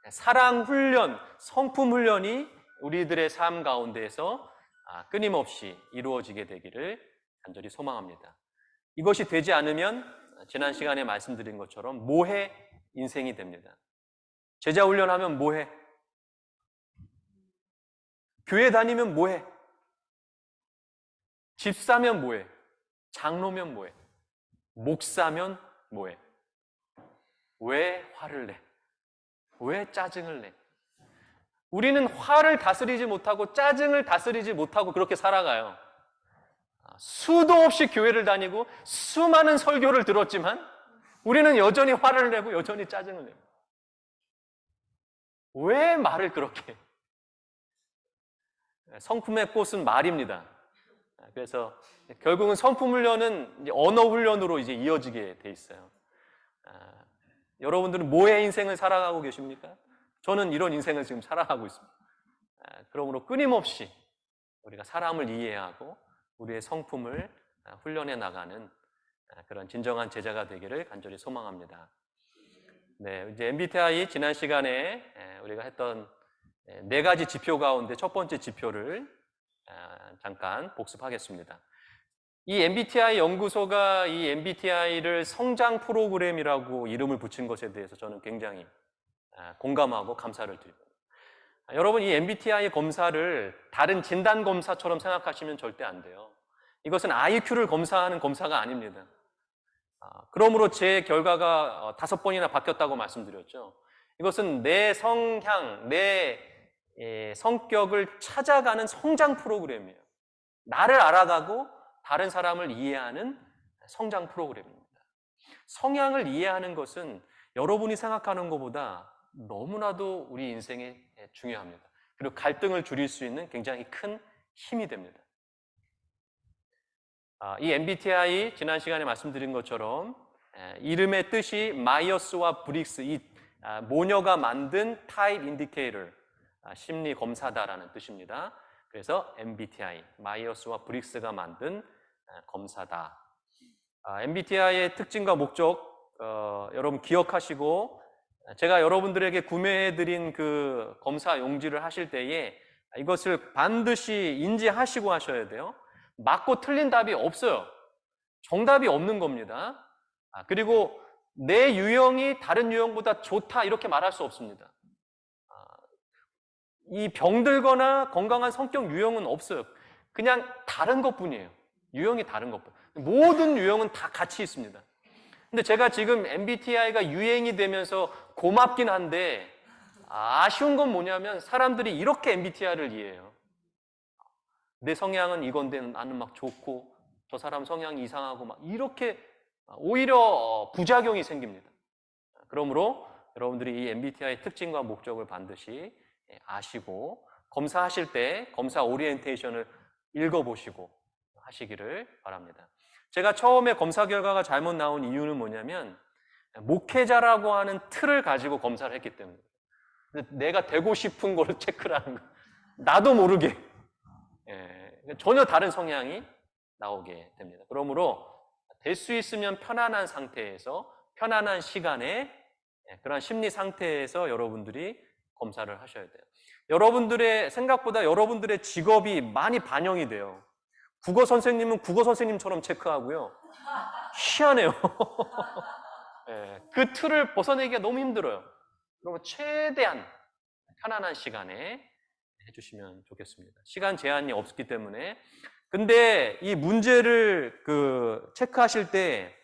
사랑 훈련, 성품 훈련이 우리들의 삶 가운데에서 끊임없이 이루어지게 되기를 간절히 소망합니다. 이것이 되지 않으면 지난 시간에 말씀드린 것처럼 모해 인생이 됩니다. 제자 훈련하면 뭐해? 교회 다니면 뭐해? 집사면 뭐해? 장로면 뭐해? 목사면 뭐해? 왜 화를 내? 왜 짜증을 내? 우리는 화를 다스리지 못하고 짜증을 다스리지 못하고 그렇게 살아가요. 수도 없이 교회를 다니고 수많은 설교를 들었지만 우리는 여전히 화를 내고 여전히 짜증을 내요. 왜 말을 그렇게? 성품의 꽃은 말입니다. 그래서 결국은 성품 훈련은 언어 훈련으로 이제 이어지게 돼 있어요. 여러분들은 뭐의 인생을 살아가고 계십니까? 저는 이런 인생을 지금 살아가고 있습니다. 그러므로 끊임없이 우리가 사람을 이해하고 우리의 성품을 훈련해 나가는 그런 진정한 제자가 되기를 간절히 소망합니다. 네, 이제 MBTI 지난 시간에 우리가 했던 네 가지 지표 가운데 첫 번째 지표를 잠깐 복습하겠습니다. 이 MBTI 연구소가 이 MBTI를 성장 프로그램이라고 이름을 붙인 것에 대해서 저는 굉장히 공감하고 감사를 드립니다. 여러분, 이 MBTI 검사를 다른 진단 검사처럼 생각하시면 절대 안 돼요. 이것은 IQ를 검사하는 검사가 아닙니다. 그러므로 제 결과가 5번이나 바뀌었다고 말씀드렸죠. 이것은 내 성향, 내 성격을 찾아가는 성장 프로그램이에요. 나를 알아가고 다른 사람을 이해하는 성장 프로그램입니다. 성향을 이해하는 것은 여러분이 생각하는 것보다 너무나도 우리 인생에 중요합니다. 그리고 갈등을 줄일 수 있는 굉장히 큰 힘이 됩니다. 이 MBTI 지난 시간에 말씀드린 것처럼 이름의 뜻이 마이어스와 브릭스, 이 모녀가 만든 타입 인디케이터, 심리 검사다라는 뜻입니다. 그래서 MBTI, 마이어스와 브릭스가 만든 검사다. MBTI의 특징과 목적 여러분 기억하시고, 제가 여러분들에게 구매해드린 그 검사 용지를 하실 때에 이것을 반드시 인지하시고 하셔야 돼요. 맞고 틀린 답이 없어요. 정답이 없는 겁니다. 그리고 내 유형이 다른 유형보다 좋다 이렇게 말할 수 없습니다. 이 병들거나 건강한 성격 유형은 없어요. 그냥 다른 것뿐이에요. 유형이 다른 것뿐. 모든 유형은 다 같이 있습니다. 근데 제가 지금 MBTI가 유행이 되면서 고맙긴 한데 아쉬운 건 뭐냐면 사람들이 이렇게 MBTI를 이해해요. 내 성향은 이건데 나는 막 좋고 저 사람 성향이 이상하고 막 이렇게 오히려 부작용이 생깁니다. 그러므로 여러분들이 이 MBTI의 특징과 목적을 반드시 아시고 검사하실 때 검사 오리엔테이션을 읽어보시고 하시기를 바랍니다. 제가 처음에 검사 결과가 잘못 나온 이유는 뭐냐면 목회자라고 하는 틀을 가지고 검사를 했기 때문에 내가 되고 싶은 걸 체크를 하는 거예요. 나도 모르게 전혀 다른 성향이 나오게 됩니다. 그러므로 될 수 있으면 편안한 상태에서 편안한 시간에 그런 심리 상태에서 여러분들이 검사를 하셔야 돼요. 여러분들의 생각보다 여러분들의 직업이 많이 반영이 돼요. 국어 선생님은 국어 선생님처럼 체크하고요. 희한해요. 그 틀을 벗어내기가 너무 힘들어요. 그러면 최대한 편안한 시간에 해주시면 좋겠습니다. 시간 제한이 없기 때문에. 근데 이 문제를 체크하실 때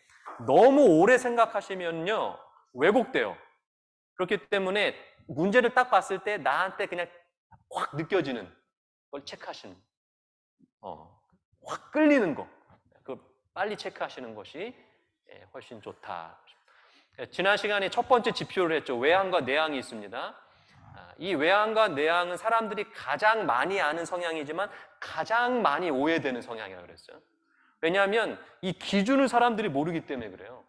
너무 오래 생각하시면요 왜곡돼요. 그렇기 때문에 문제를 딱 봤을 때 나한테 그냥 확 느껴지는 걸 체크하시는 확 끌리는 거 빨리 체크하시는 것이 훨씬 좋다. 지난 시간에 첫 번째 지표를 했죠. 외향과 내향이 있습니다. 이 외향과 내향은 사람들이 가장 많이 아는 성향이지만 가장 많이 오해되는 성향이라고 그랬어요. 왜냐하면 이 기준을 사람들이 모르기 때문에 그래요.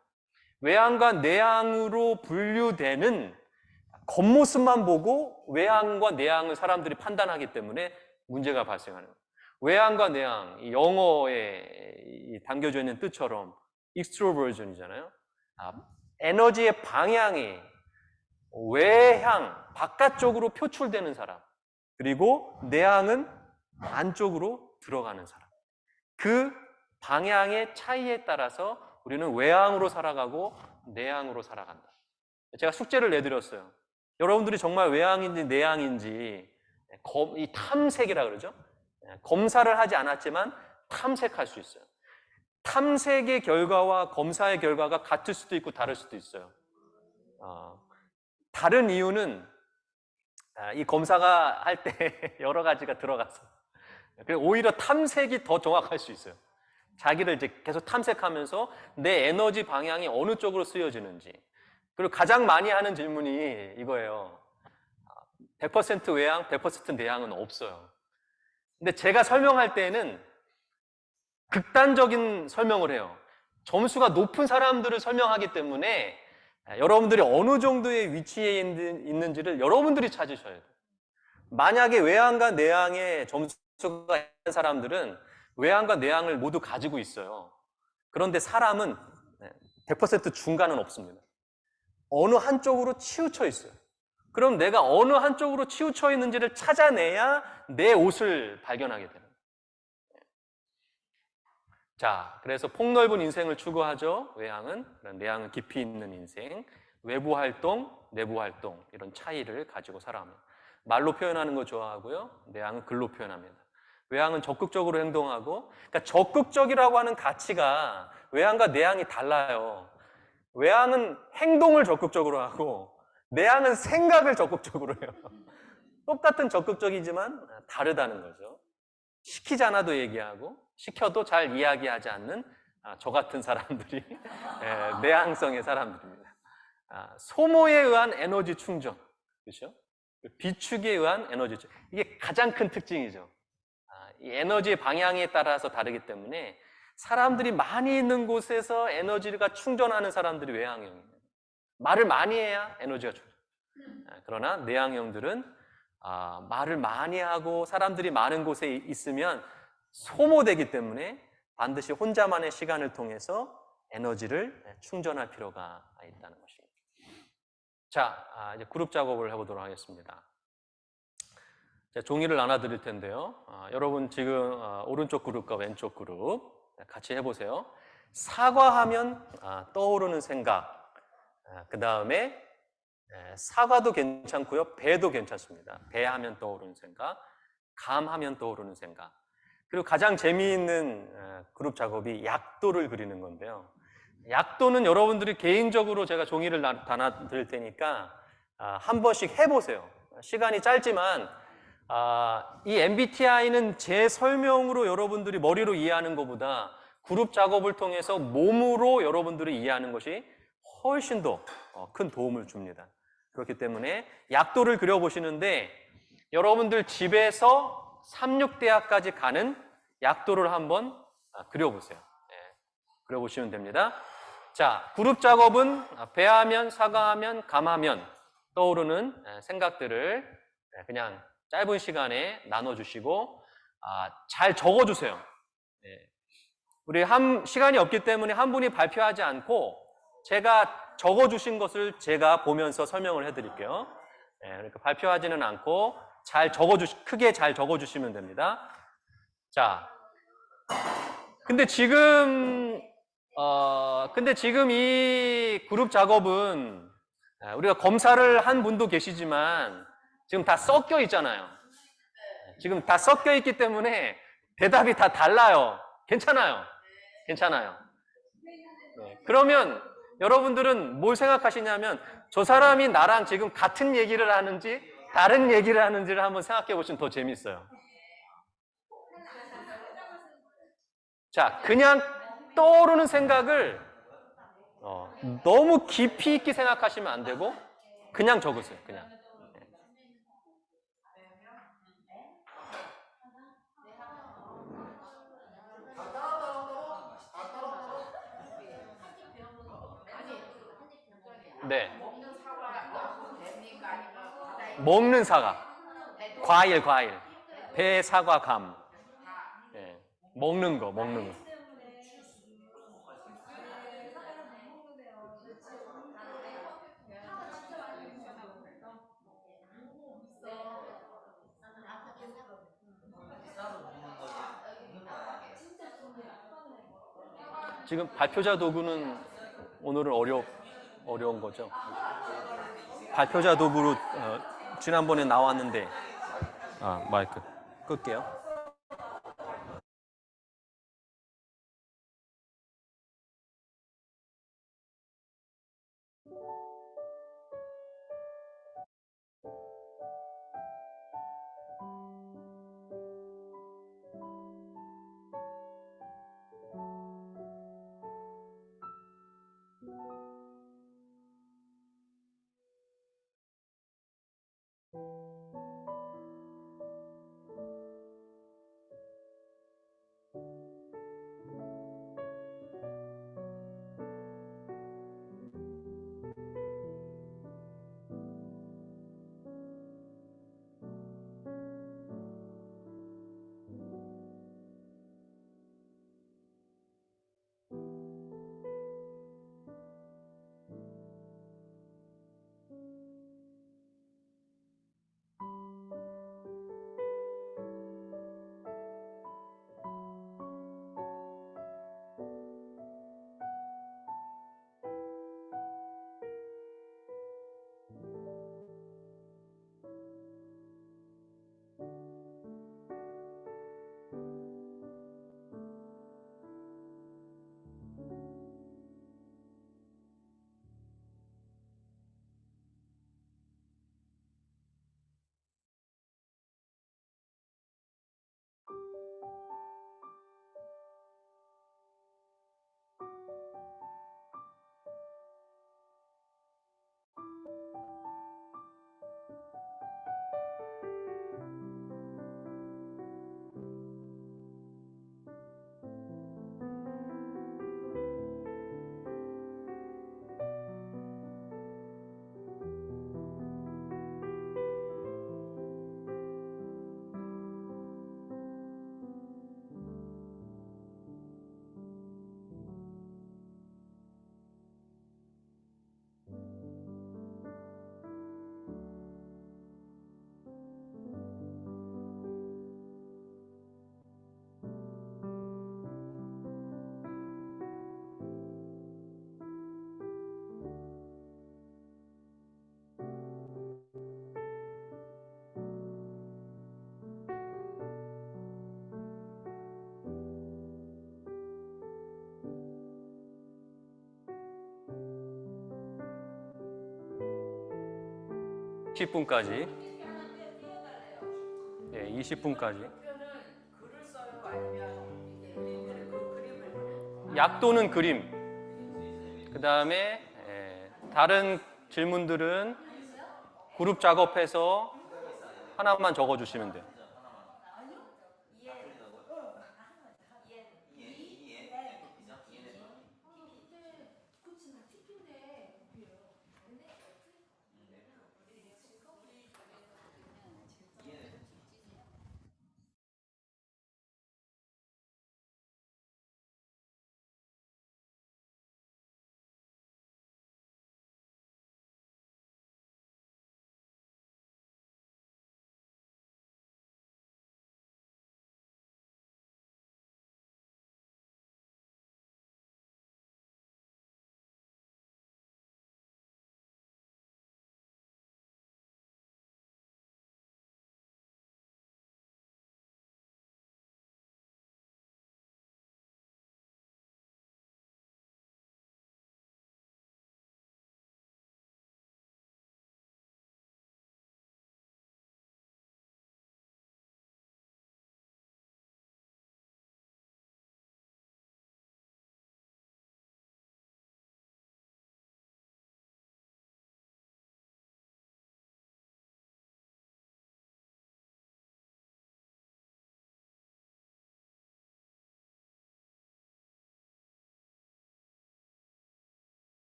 외향과 내향으로 분류되는 겉모습만 보고 외향과 내향을 사람들이 판단하기 때문에 문제가 발생하는 거예요. 외향과 내향, 영어에 담겨져 있는 뜻처럼 extroversion이잖아요. 에너지의 방향이 외향, 바깥쪽으로 표출되는 사람, 그리고 내향은 안쪽으로 들어가는 사람. 그 방향의 차이에 따라서 우리는 외향으로 살아가고 내향으로 살아간다. 제가 숙제를 내드렸어요. 여러분들이 정말 외향인지 내향인지 이 탐색이라 그러죠. 검사를 하지 않았지만 탐색할 수 있어요. 탐색의 결과와 검사의 결과가 같을 수도 있고 다를 수도 있어요. 다른 이유는 이 검사가 할 때 여러 가지가 들어가서 그리고 오히려 탐색이 더 정확할 수 있어요. 자기를 이제 계속 탐색하면서 내 에너지 방향이 어느 쪽으로 쓰여지는지. 그리고 가장 많이 하는 질문이 이거예요. 100% 외향, 100% 내향은 없어요. 근데 제가 설명할 때는 극단적인 설명을 해요. 점수가 높은 사람들을 설명하기 때문에 여러분들이 어느 정도의 위치에 있는지를 여러분들이 찾으셔야 돼요. 만약에 외향과 내향의 점수가 있는 사람들은 외향과 내향을 모두 가지고 있어요. 그런데 사람은 100% 중간은 없습니다. 어느 한쪽으로 치우쳐 있어요. 그럼 내가 어느 한쪽으로 치우쳐 있는지를 찾아내야 내 옷을 발견하게 되는 거예요. 자, 그래서 폭넓은 인생을 추구하죠. 외향은. 내향은 깊이 있는 인생. 외부 활동, 내부 활동 이런 차이를 가지고 살아갑니다. 말로 표현하는 거 좋아하고요. 내향은 글로 표현합니다. 외향은 적극적으로 행동하고, 그러니까 적극적이라고 하는 가치가 외향과 내향이 달라요. 외향은 행동을 적극적으로 하고 내향은 생각을 적극적으로 해요. 똑같은 적극적이지만 다르다는 거죠. 시키지 않아도 얘기하고 시켜도 잘 이야기하지 않는 저 같은 사람들이 내향성의 사람들입니다. 소모에 의한 에너지 충전, 그렇죠? 비축에 의한 에너지 충전. 이게 가장 큰 특징이죠. 이 에너지의 방향에 따라서 다르기 때문에 사람들이 많이 있는 곳에서 에너지가 충전하는 사람들이 외향형이에요. 말을 많이 해야 에너지가 충전. 그러나 내향형들은 말을 많이 하고 사람들이 많은 곳에 있으면 소모되기 때문에 반드시 혼자만의 시간을 통해서 에너지를 충전할 필요가 있다는 것입니다. 자, 이제 그룹 작업을 해보도록 하겠습니다. 자, 종이를 나눠드릴 텐데요. 여러분 지금 오른쪽 그룹과 왼쪽 그룹 같이 해보세요. 사과하면 떠오르는 생각. 그 다음에 사과도 괜찮고요. 배도 괜찮습니다. 배 하면 떠오르는 생각, 감 하면 떠오르는 생각. 그리고 가장 재미있는 그룹 작업이 약도를 그리는 건데요. 약도는 여러분들이 개인적으로 제가 종이를 나눠 드릴 테니까 한 번씩 해보세요. 시간이 짧지만 이 MBTI는 제 설명으로 여러분들이 머리로 이해하는 것보다 그룹 작업을 통해서 몸으로 여러분들이 이해하는 것이 훨씬 더 큰 도움을 줍니다. 그렇기 때문에 약도를 그려보시는데 여러분들 집에서 3,6대학까지 가는 약도를 한번 그려보세요. 그려보시면 됩니다. 자, 그룹 작업은 배하면, 사과하면, 감하면 떠오르는 생각들을 그냥 짧은 시간에 나눠주시고 잘 적어주세요. 우리 시간이 없기 때문에 한 분이 발표하지 않고 제가 적어주신 것을 제가 보면서 설명을 해드릴게요. 그러니까 발표하지는 않고 크게 잘 적어주시면 됩니다. 자, 근데 지금 이 그룹 작업은 우리가 검사를 한 분도 계시지만 지금 다 섞여 있잖아요. 지금 다 섞여 있기 때문에 대답이 다 달라요. 괜찮아요. 괜찮아요. 그러면 여러분들은 뭘 생각하시냐면 저 사람이 나랑 지금 같은 얘기를 하는지 다른 얘기를 하는지를 한번 생각해 보시면 더 재밌어요. 자, 그냥 떠오르는 생각을 너무 깊이 있게 생각하시면 안 되고 그냥 적으세요. 그냥. 네. 먹는 사과. 과일. 배, 사과, 감. 먹는 거. 지금 발표자 도구는 오늘은 어려운 거죠. 발표자 도구로 지난번에 나왔는데 마이크 끌게요. (20분까지) 20분까지. 약 또는 그림. 그 다음에 다른 질문들은 그룹 작업해서 하나만 적어주시면 돼요.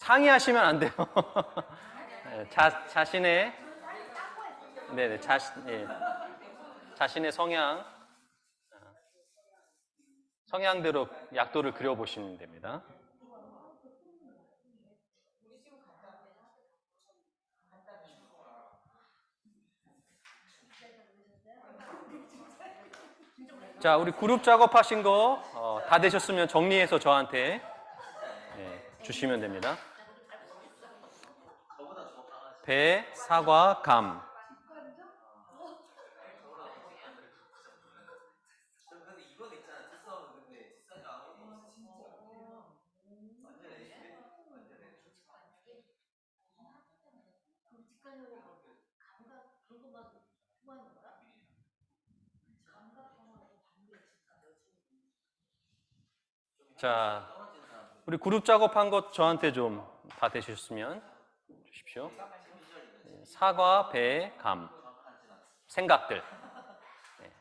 상의하시면 안 돼요. 네, 자신의 네네 자신의 성향대로 약도를 그려보시면 됩니다. 자, 우리 그룹 작업하신 거 다 되셨으면 정리해서 저한테 주시면 됩니다. 배, 사과, 감. 자, 우리 그룹 작업한 것 저한테 좀 다 되셨으면 주십시오. 사과, 배, 감. 생각들. 네.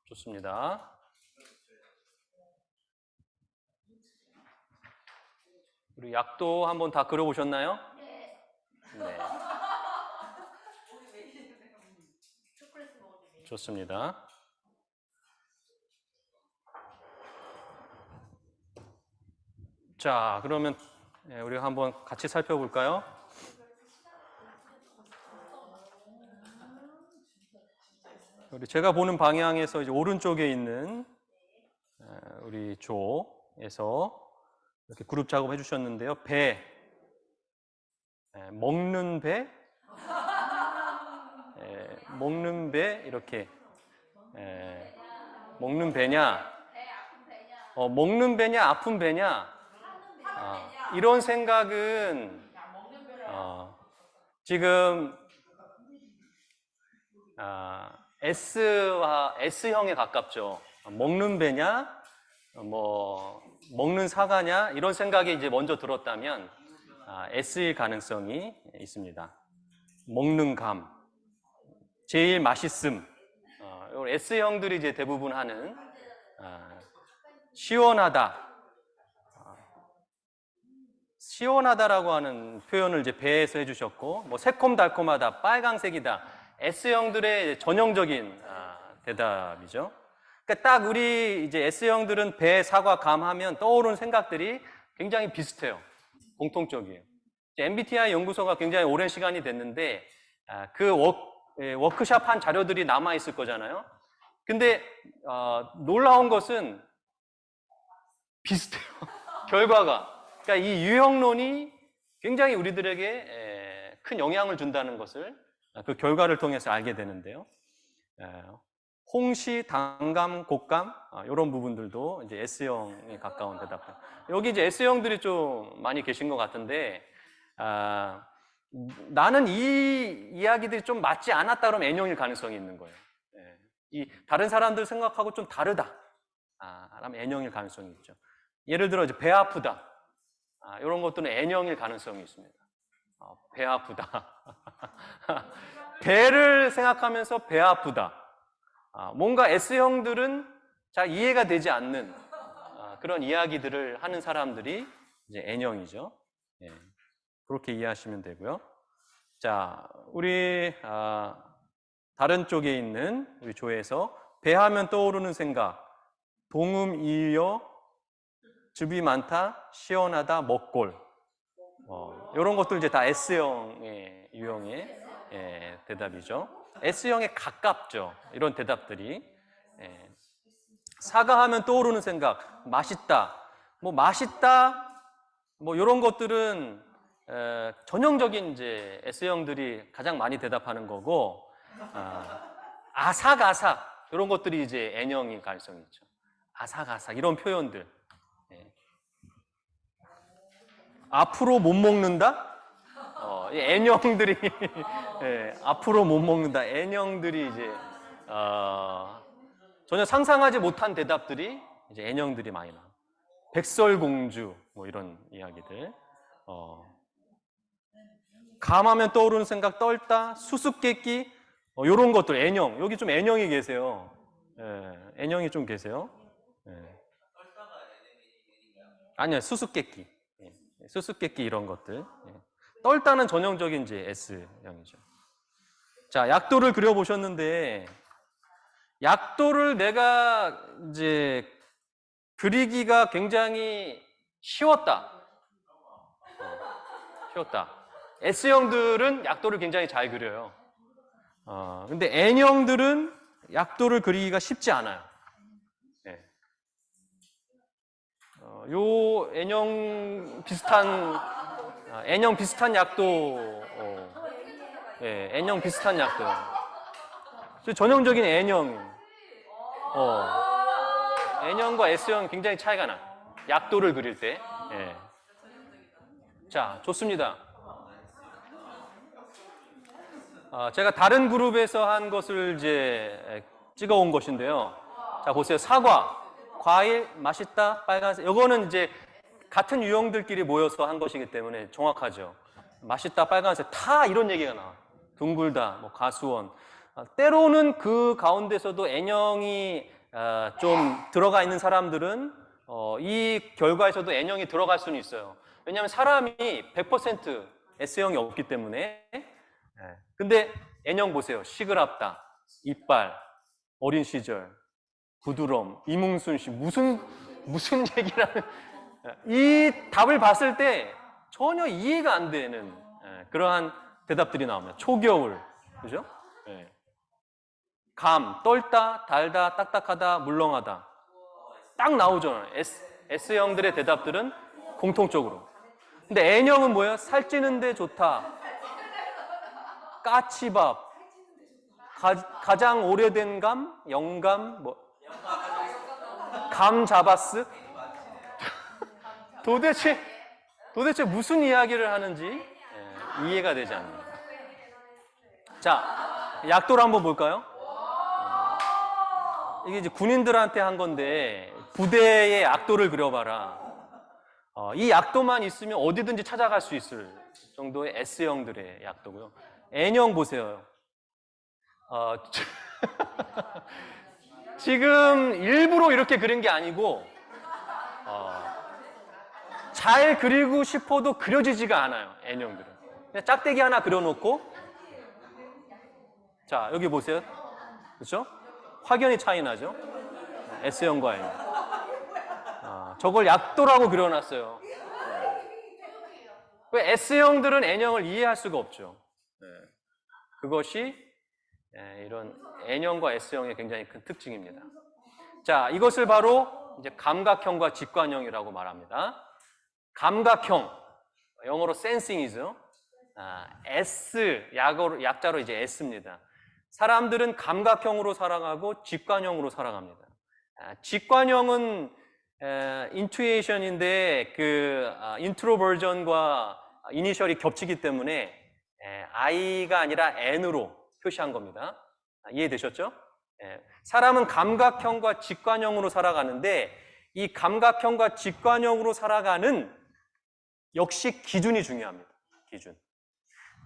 좋습니다. 우리 약도 한번 다 그려보셨나요? 네. 좋습니다. 자, 그러면 우리가 한번 같이 살펴볼까요? 우리 제가 보는 방향에서 이제 오른쪽에 있는 우리 조에서 이렇게 그룹 작업 해주셨는데요. 배, 먹는 배, 먹는 배 이렇게 먹는 배냐, 먹는 배냐, 아픈 배냐, 이런 생각은 지금 S형에 가깝죠. 먹는 배냐, 뭐 먹는 사과냐 이런 생각이 이제 먼저 들었다면 S일 가능성이 있습니다. 먹는 감, 제일 맛있음, S형들이 이제 대부분 하는 시원하다. 시원하다라고 하는 표현을 이제 배에서 해주셨고, 뭐 새콤달콤하다, 빨강색이다, S형들의 전형적인 대답이죠. 그러니까 딱 우리 이제 S형들은 배, 사과, 감 하면 떠오르는 생각들이 굉장히 비슷해요. 공통적이에요. MBTI 연구소가 굉장히 오랜 시간이 됐는데 그 워크샵 한 자료들이 남아 있을 거잖아요. 근데 놀라운 것은 비슷해요. 결과가. 그러니까 이 유형론이 굉장히 우리들에게 큰 영향을 준다는 것을 그 결과를 통해서 알게 되는데요. 홍시, 당감, 곶감 이런 부분들도 이제 S형에 가까운 대답들. 여기 이제 S형들이 좀 많이 계신 것 같은데 나는 이 이야기들이 좀 맞지 않았다 그러면 N형일 가능성이 있는 거예요. 이 다른 사람들 생각하고 좀 다르다. 라면 N형일 가능성이 있죠. 예를 들어 이제 배 아프다. 이런 것들은 N형일 가능성이 있습니다. 배 아프다. 배를 생각하면서 배 아프다. 뭔가 S형들은 잘 이해가 되지 않는 그런 이야기들을 하는 사람들이 이제 N형이죠. 예, 그렇게 이해하시면 되고요. 자, 우리 다른 쪽에 있는 우리 조에서 배하면 떠오르는 생각, 동음이여, 즙이 많다, 시원하다, 먹골. 이런 것들 이제 다 S형의 유형의 대답이죠. S형에 가깝죠. 이런 대답들이. 사과하면 떠오르는 생각, 맛있다. 뭐 맛있다. 뭐 이런 것들은 전형적인 이제 S형들이 가장 많이 대답하는 거고, 아삭아삭 이런 것들이 이제 N형일 가능성이 있죠. 아삭아삭 이런 표현들. 앞으로 못 먹는다? N형들이 앞으로 못 먹는다. N형들이 이제 전혀 상상하지 못한 대답들이 이제 N형들이 많이 나와요. 백설공주 뭐 이런 이야기들. 감하면 떠오르는 생각, 떨다, 수수께끼 이런 것들 N형. 여기 좀 N형이 계세요. N형이 좀 계세요. 아니요, 수수께끼. 수수께끼 이런 것들. 떨다는 전형적인 이제 S형이죠. 자, 약도를 그려보셨는데 약도를 내가 이제 그리기가 굉장히 쉬웠다. 쉬웠다. S형들은 약도를 굉장히 잘 그려요. 근데 N형들은 약도를 그리기가 쉽지 않아요. 예. 요 N형 비슷한 약도, 예, N형 비슷한 약도. 전형적인 N형. N형과 S형 굉장히 차이가 나. 약도를 그릴 때. 예. 자, 좋습니다. 제가 다른 그룹에서 한 것을 이제 찍어 온 것인데요. 자, 보세요. 사과, 과일, 맛있다, 빨간색. 이거는 이제 같은 유형들끼리 모여서 한 것이기 때문에 정확하죠. 맛있다, 빨간색. 다 이런 얘기가 나와. 둥글다, 뭐 가수원. 때로는 그 가운데서도 N형이 좀 들어가 있는 사람들은 이 결과에서도 N형이 들어갈 수는 있어요. 왜냐하면 사람이 100% S형이 없기 때문에. 근데 N형 보세요. 시끄럽다, 이빨, 어린 시절, 부드러움, 이문순 씨 무슨 얘기라는 이 답을 봤을 때 전혀 이해가 안 되는 그러한 대답들이 나옵니다. 초겨울, 그죠? 감, 떨다, 달다, 딱딱하다, 물렁하다. 딱 나오죠. S형들의 대답들은 공통적으로. 근데 N형은 뭐예요? 살찌는데 좋다. 까치밥. 가장 오래된 감? 영감? 감 잡았스? 도대체 무슨 이야기를 하는지 이해가 되지 않는. 자, 약도를 한번 볼까요? 이게 이제 군인들한테 한 건데 부대의 약도를 그려봐라. 이 약도만 있으면 어디든지 찾아갈 수 있을 정도의 S형들의 약도고요. N형 보세요. 지금 일부러 이렇게 그린 게 아니고 잘 그리고 싶어도 그려지지가 않아요. N형들은. 그냥 짝대기 하나 그려놓고 자, 여기 보세요. 그렇죠? 확연히 차이 나죠? S형과 N. 저걸 약도라고 그려놨어요. 왜 S형들은 N형을 이해할 수가 없죠. 그것이 이런 N형과 S형의 굉장히 큰 특징입니다. 자, 이것을 바로 이제 감각형과 직관형이라고 말합니다. 감각형, 영어로 sensing이죠. 약자로 이제 S입니다. 사람들은 감각형으로 살아가고 직관형으로 살아갑니다. 직관형은 인투이션인데 그 인트로버전과 이니셜이 겹치기 때문에 I가 아니라 N으로 표시한 겁니다. 이해되셨죠? 사람은 감각형과 직관형으로 살아가는데 이 감각형과 직관형으로 살아가는 역시 기준이 중요합니다. 기준.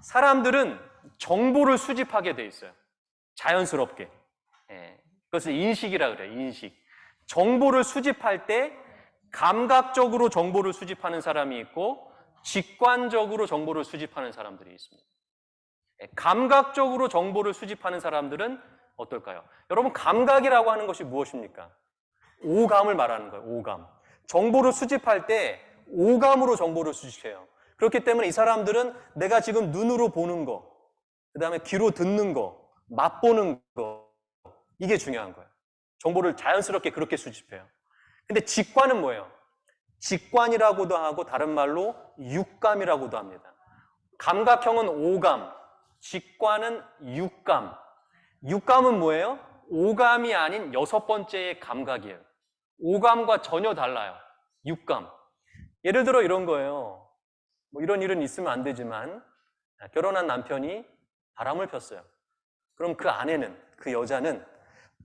사람들은 정보를 수집하게 돼 있어요. 자연스럽게. 그것을 인식이라 그래요. 인식. 정보를 수집할 때 감각적으로 정보를 수집하는 사람이 있고 직관적으로 정보를 수집하는 사람들이 있습니다. 감각적으로 정보를 수집하는 사람들은 어떨까요? 여러분, 감각이라고 하는 것이 무엇입니까? 오감을 말하는 거예요. 오감. 정보를 수집할 때 오감으로 정보를 수집해요. 그렇기 때문에 이 사람들은 내가 지금 눈으로 보는 거, 그 다음에 귀로 듣는 거, 맛보는 거, 이게 중요한 거예요. 정보를 자연스럽게 그렇게 수집해요. 근데 직관은 뭐예요? 직관이라고도 하고 다른 말로 육감이라고도 합니다. 감각형은 오감, 직관은 육감. 육감은 뭐예요? 오감이 아닌 6번째의 감각이에요. 오감과 전혀 달라요. 육감. 예를 들어 이런 거예요. 뭐 이런 일은 있으면 안 되지만 결혼한 남편이 바람을 폈어요. 그럼 그 아내는, 그 여자는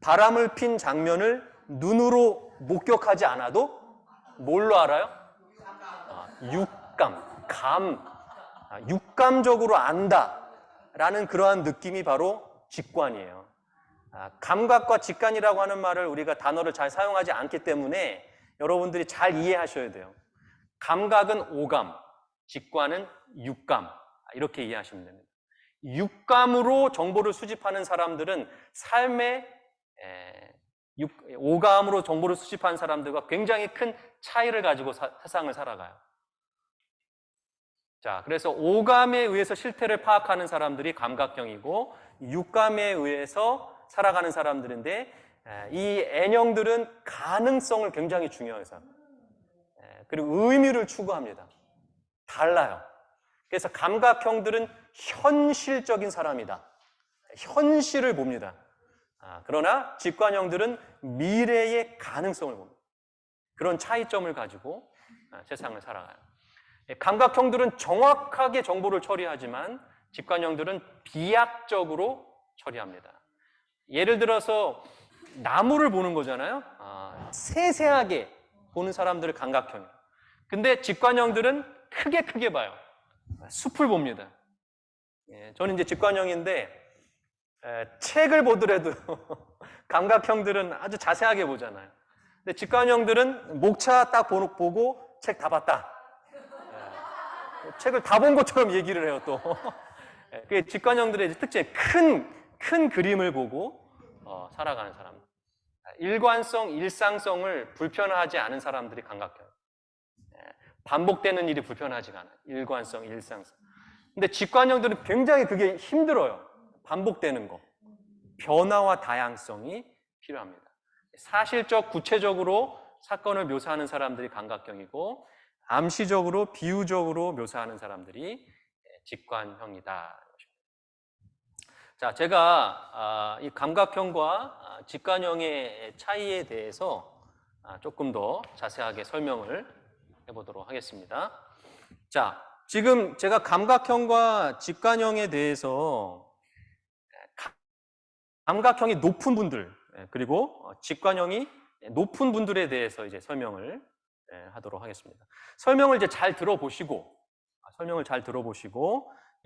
바람을 핀 장면을 눈으로 목격하지 않아도 뭘로 알아요? 육감, 육감적으로 안다라는 그러한 느낌이 바로 직관이에요. 감각과 직관이라고 하는 말을 우리가 단어를 잘 사용하지 않기 때문에 여러분들이 잘 이해하셔야 돼요. 감각은 오감, 직관은 육감. 이렇게 이해하시면 됩니다. 육감으로 정보를 수집하는 사람들은 삶의 오감으로 정보를 수집하는 사람들과 굉장히 큰 차이를 가지고 세상을 살아가요. 자, 그래서 오감에 의해서 실태를 파악하는 사람들이 감각형이고 육감에 의해서 살아가는 사람들인데 이 N형들은 가능성을 굉장히 중요해서 그리고 의미를 추구합니다. 달라요. 그래서 감각형들은 현실적인 사람이다. 현실을 봅니다. 그러나 직관형들은 미래의 가능성을 봅니다. 그런 차이점을 가지고 세상을 살아가요. 감각형들은 정확하게 정보를 처리하지만 직관형들은 비약적으로 처리합니다. 예를 들어서 나무를 보는 거잖아요. 세세하게 보는 사람들을 감각형이에요. 근데 직관형들은 크게 봐요. 숲을 봅니다. 저는 이제 직관형인데 책을 보더라도 감각형들은 아주 자세하게 보잖아요. 근데 직관형들은 목차 딱 보고 책 다 봤다. 책을 다 본 것처럼 얘기를 해요, 또. 그게 직관형들의 특징, 큰 그림을 보고 살아가는 사람. 일관성, 일상성을 불편하지 않은 사람들이 감각형. 반복되는 일이 불편하지가 않아요. 일관성, 일상성. 근데 직관형들은 굉장히 그게 힘들어요. 반복되는 거. 변화와 다양성이 필요합니다. 사실적, 구체적으로 사건을 묘사하는 사람들이 감각형이고 암시적으로, 비유적으로 묘사하는 사람들이 직관형이다. 자, 제가 이 감각형과 직관형의 차이에 대해서 조금 더 자세하게 설명을 해보도록 하겠습니다. 자, 지금 제가 감각형과 직관형에 대해서 감각형이 높은 분들 그리고 직관형이 높은 분들에 대해서 이제 설명을 하도록 하겠습니다. 설명을 이제 잘 들어보시고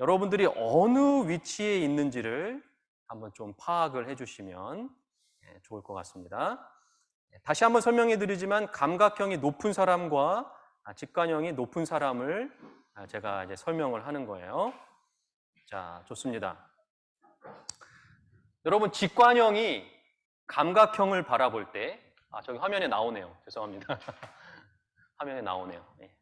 여러분들이 어느 위치에 있는지를 한번 좀 파악을 해주시면 좋을 것 같습니다. 다시 한번 설명해 드리지만 감각형이 높은 사람과 직관형이 높은 사람을 제가 이제 설명을 하는 거예요. 자, 좋습니다. 여러분, 직관형이 감각형을 바라볼 때, 저기 화면에 나오네요. 죄송합니다. 화면에 나오네요. 네.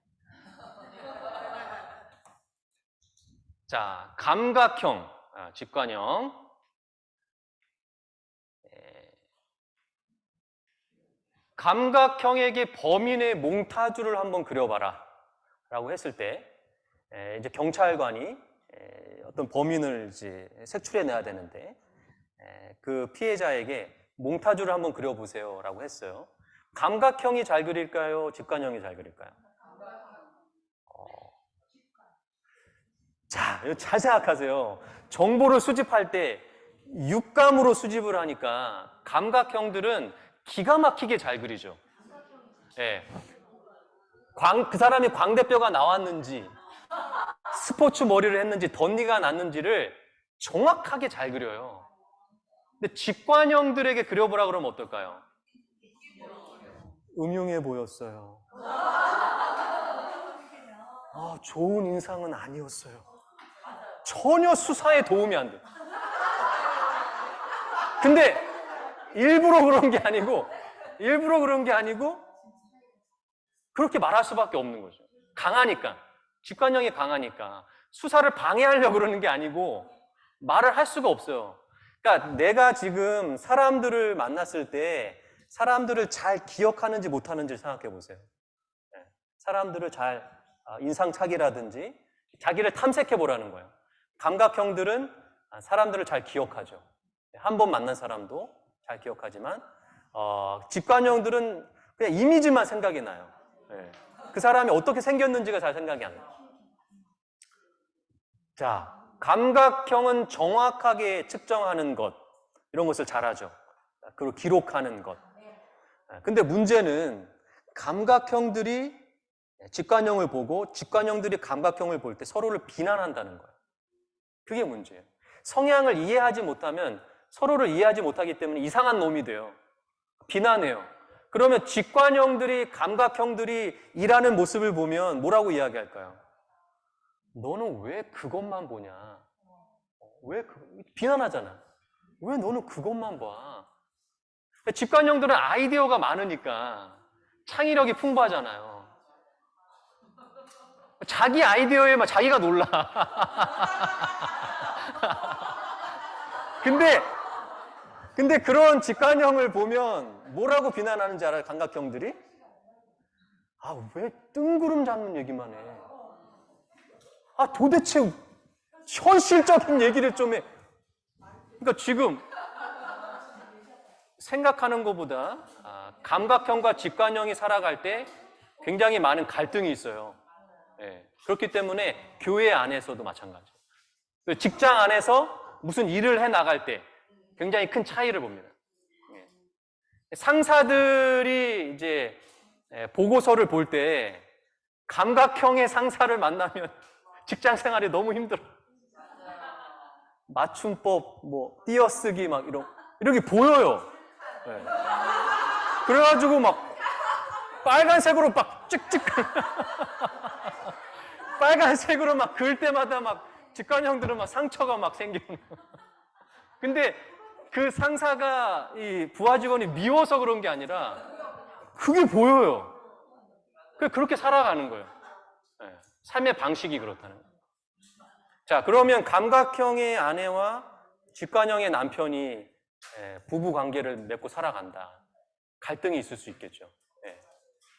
자, 감각형, 직관형. 감각형에게 범인의 몽타주를 한번 그려봐라 라고 했을 때 이제 경찰관이 어떤 범인을 이제 색출해내야 되는데 그 피해자에게 몽타주를 한번 그려보세요 라고 했어요. 감각형이 잘 그릴까요? 직관형이 잘 그릴까요? 자, 잘 생각하세요. 정보를 수집할 때 육감으로 수집을 하니까 감각형들은 기가 막히게 잘 그리죠. 예. 그 사람이 광대뼈가 나왔는지, 스포츠 머리를 했는지, 덧니가 났는지를 정확하게 잘 그려요. 근데 직관형들에게 그려보라 그러면 어떨까요? 음흉해 보였어요. 좋은 인상은 아니었어요. 전혀 수사에 도움이 안 돼. 근데 일부러 그런 게 아니고 그렇게 말할 수밖에 없는 거죠. 강하니까. 직관형이 강하니까. 수사를 방해하려고 그러는 게 아니고 말을 할 수가 없어요. 그러니까 내가 지금 사람들을 만났을 때 사람들을 잘 기억하는지 못하는지 생각해 보세요. 사람들을 잘 인상착의라든지 자기를 탐색해 보라는 거예요. 감각형들은 사람들을 잘 기억하죠. 한 번 만난 사람도 잘 기억하지만 직관형들은 그냥 이미지만 생각이 나요. 그 사람이 어떻게 생겼는지가 잘 생각이 안 나요. 자, 감각형은 정확하게 측정하는 것, 이런 것을 잘하죠. 그리고 기록하는 것. 근데 문제는 감각형들이 직관형을 보고 직관형들이 감각형을 볼 때 서로를 비난한다는 거예요. 그게 문제예요. 성향을 이해하지 못하면 서로를 이해하지 못하기 때문에 이상한 놈이 돼요. 비난해요. 그러면 직관형들이, 감각형들이 일하는 모습을 보면 뭐라고 이야기할까요? 너는 왜 그것만 보냐? 비난하잖아. 왜 너는 그것만 봐? 직관형들은 아이디어가 많으니까 창의력이 풍부하잖아요. 자기 아이디어에 막 자기가 놀라. 근데 그런 직관형을 보면 뭐라고 비난하는지 알아요? 감각형들이? 아, 왜 뜬구름 잡는 얘기만 해? 아, 도대체 현실적인 얘기를 좀 해. 그러니까 지금 생각하는 것보다 감각형과 직관형이 살아갈 때 굉장히 많은 갈등이 있어요. 예, 그렇기 때문에 교회 안에서도 마찬가지예요. 직장 안에서 무슨 일을 해 나갈 때 굉장히 큰 차이를 봅니다. 예. 상사들이 이제 보고서를 볼 때 감각형의 상사를 만나면 직장 생활이 너무 힘들어. 맞춤법, 뭐 띄어쓰기 막 이렇게 보여요. 예. 그래가지고 막 빨간색으로 막 찍찍 빨간색으로 막 그을 때마다 막 직관형들은 막 상처가 막 생기는. 근데 그 상사가 이 부하 직원이 미워서 그런 게 아니라 그게 보여요. 그렇게 살아가는 거예요. 네. 삶의 방식이 그렇다는 거예요. 자, 그러면 감각형의 아내와 직관형의 남편이 부부 관계를 맺고 살아간다. 갈등이 있을 수 있겠죠. 네.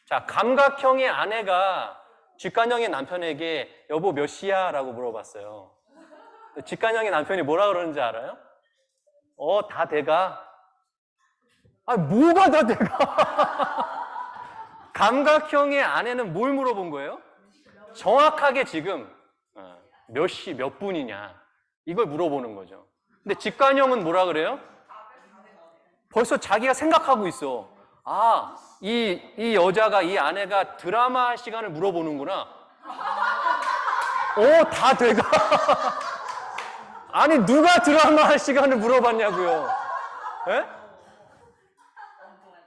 자, 감각형의 아내가 직관형의 남편에게 여보 몇 시야? 라고 물어봤어요. 직관형의 남편이 뭐라 그러는지 알아요? 다 돼가. 아, 뭐가 다 돼가? 감각형의 아내는 뭘 물어본 거예요? 정확하게 지금 몇 시, 몇 분이냐 이걸 물어보는 거죠. 근데 직관형은 뭐라 그래요? 벌써 자기가 생각하고 있어. 아, 이 여자가, 이 아내가 드라마 할 시간을 물어보는구나. 다 돼가. 아니, 누가 드라마 할 시간을 물어봤냐고요. 예?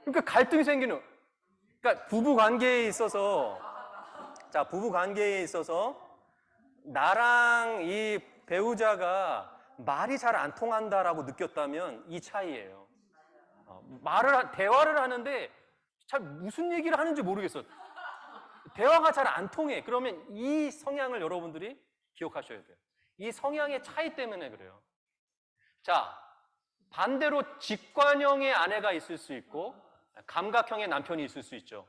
그러니까 갈등이 생기는. 그러니까 부부 관계에 있어서, 나랑 이 배우자가 말이 잘 안 통한다라고 느꼈다면 이 차이예요. 대화를 하는데 잘 무슨 얘기를 하는지 모르겠어. 대화가 잘 안 통해. 그러면 이 성향을 여러분들이 기억하셔야 돼요. 이 성향의 차이 때문에 그래요. 자, 반대로 직관형의 아내가 있을 수 있고 감각형의 남편이 있을 수 있죠.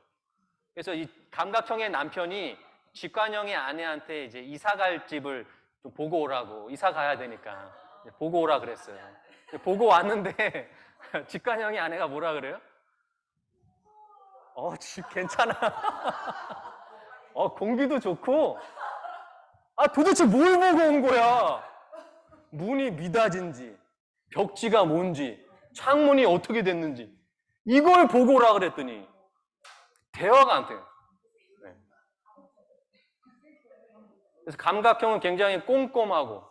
그래서 이 감각형의 남편이 직관형의 아내한테 이제 이사 갈 집을 좀 보고 오라고, 이사 가야 되니까 보고 오라 그랬어요. 보고 왔는데 직관형의 아내가 뭐라 그래요? 집 괜찮아. 공기도 좋고. 도대체 뭘 보고 온 거야? 문이 미닫인지, 벽지가 뭔지, 창문이 어떻게 됐는지 이걸 보고 오라 그랬더니 대화가 안 돼요. 네. 그래서 감각형은 굉장히 꼼꼼하고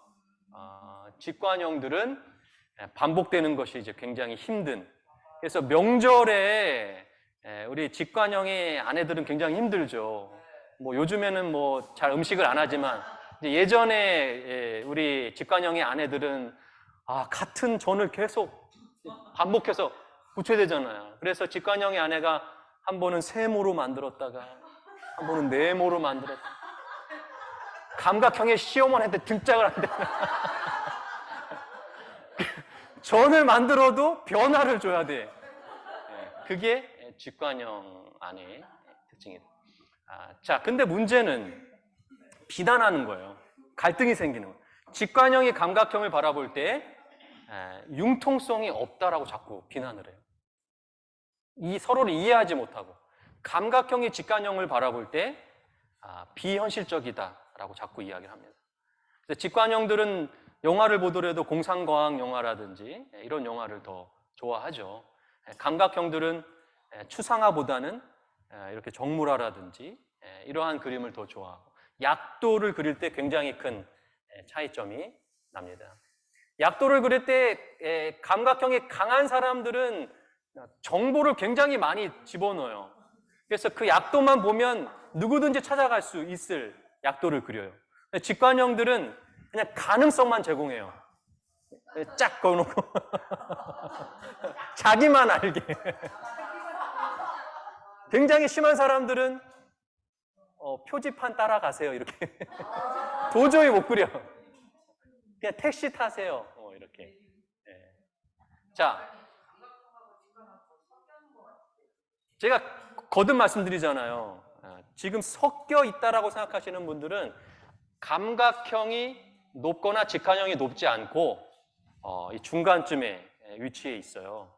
직관형들은 반복되는 것이 이제 굉장히 힘든. 그래서 명절에 우리 직관형의 아내들은 굉장히 힘들죠. 뭐 요즘에는 뭐 잘 음식을 안 하지만 예전에 우리 직관형의 아내들은 같은 전을 계속 반복해서 부쳐야 되잖아요. 그래서 직관형의 아내가 한 번은 세모로 만들었다가 한 번은 네모로 만들었다가 감각형의 시어머니한테 등짝을 한대. 전을 만들어도 변화를 줘야 돼. 그게 직관형 아내의 특징이다. 자, 근데 문제는 비난하는 거예요. 갈등이 생기는 거예요. 직관형이 감각형을 바라볼 때 융통성이 없다라고 자꾸 비난을 해요. 서로를 이해하지 못하고. 감각형이 직관형을 바라볼 때 비현실적이다라고 자꾸 이야기를 합니다. 그래서 직관형들은 영화를 보더라도 공상과학 영화라든지 이런 영화를 더 좋아하죠. 감각형들은 추상화보다는 이렇게 정물화라든지 이러한 그림을 더 좋아하고, 약도를 그릴 때 굉장히 큰 차이점이 납니다. 약도를 그릴 때 감각형이 강한 사람들은 정보를 굉장히 많이 집어넣어요. 그래서 그 약도만 보면 누구든지 찾아갈 수 있을 약도를 그려요. 직관형들은 그냥 가능성만 제공해요. 쫙 그어놓고 자기만 알게. 굉장히 심한 사람들은 표지판 따라가세요 이렇게. 도저히 못 그려. 그냥 택시 타세요 이렇게. 네. 자, 제가 거듭 말씀드리잖아요. 지금 섞여 있다라고 생각하시는 분들은 감각형이 높거나 직관형이 높지 않고 이 중간쯤에 위치해 있어요.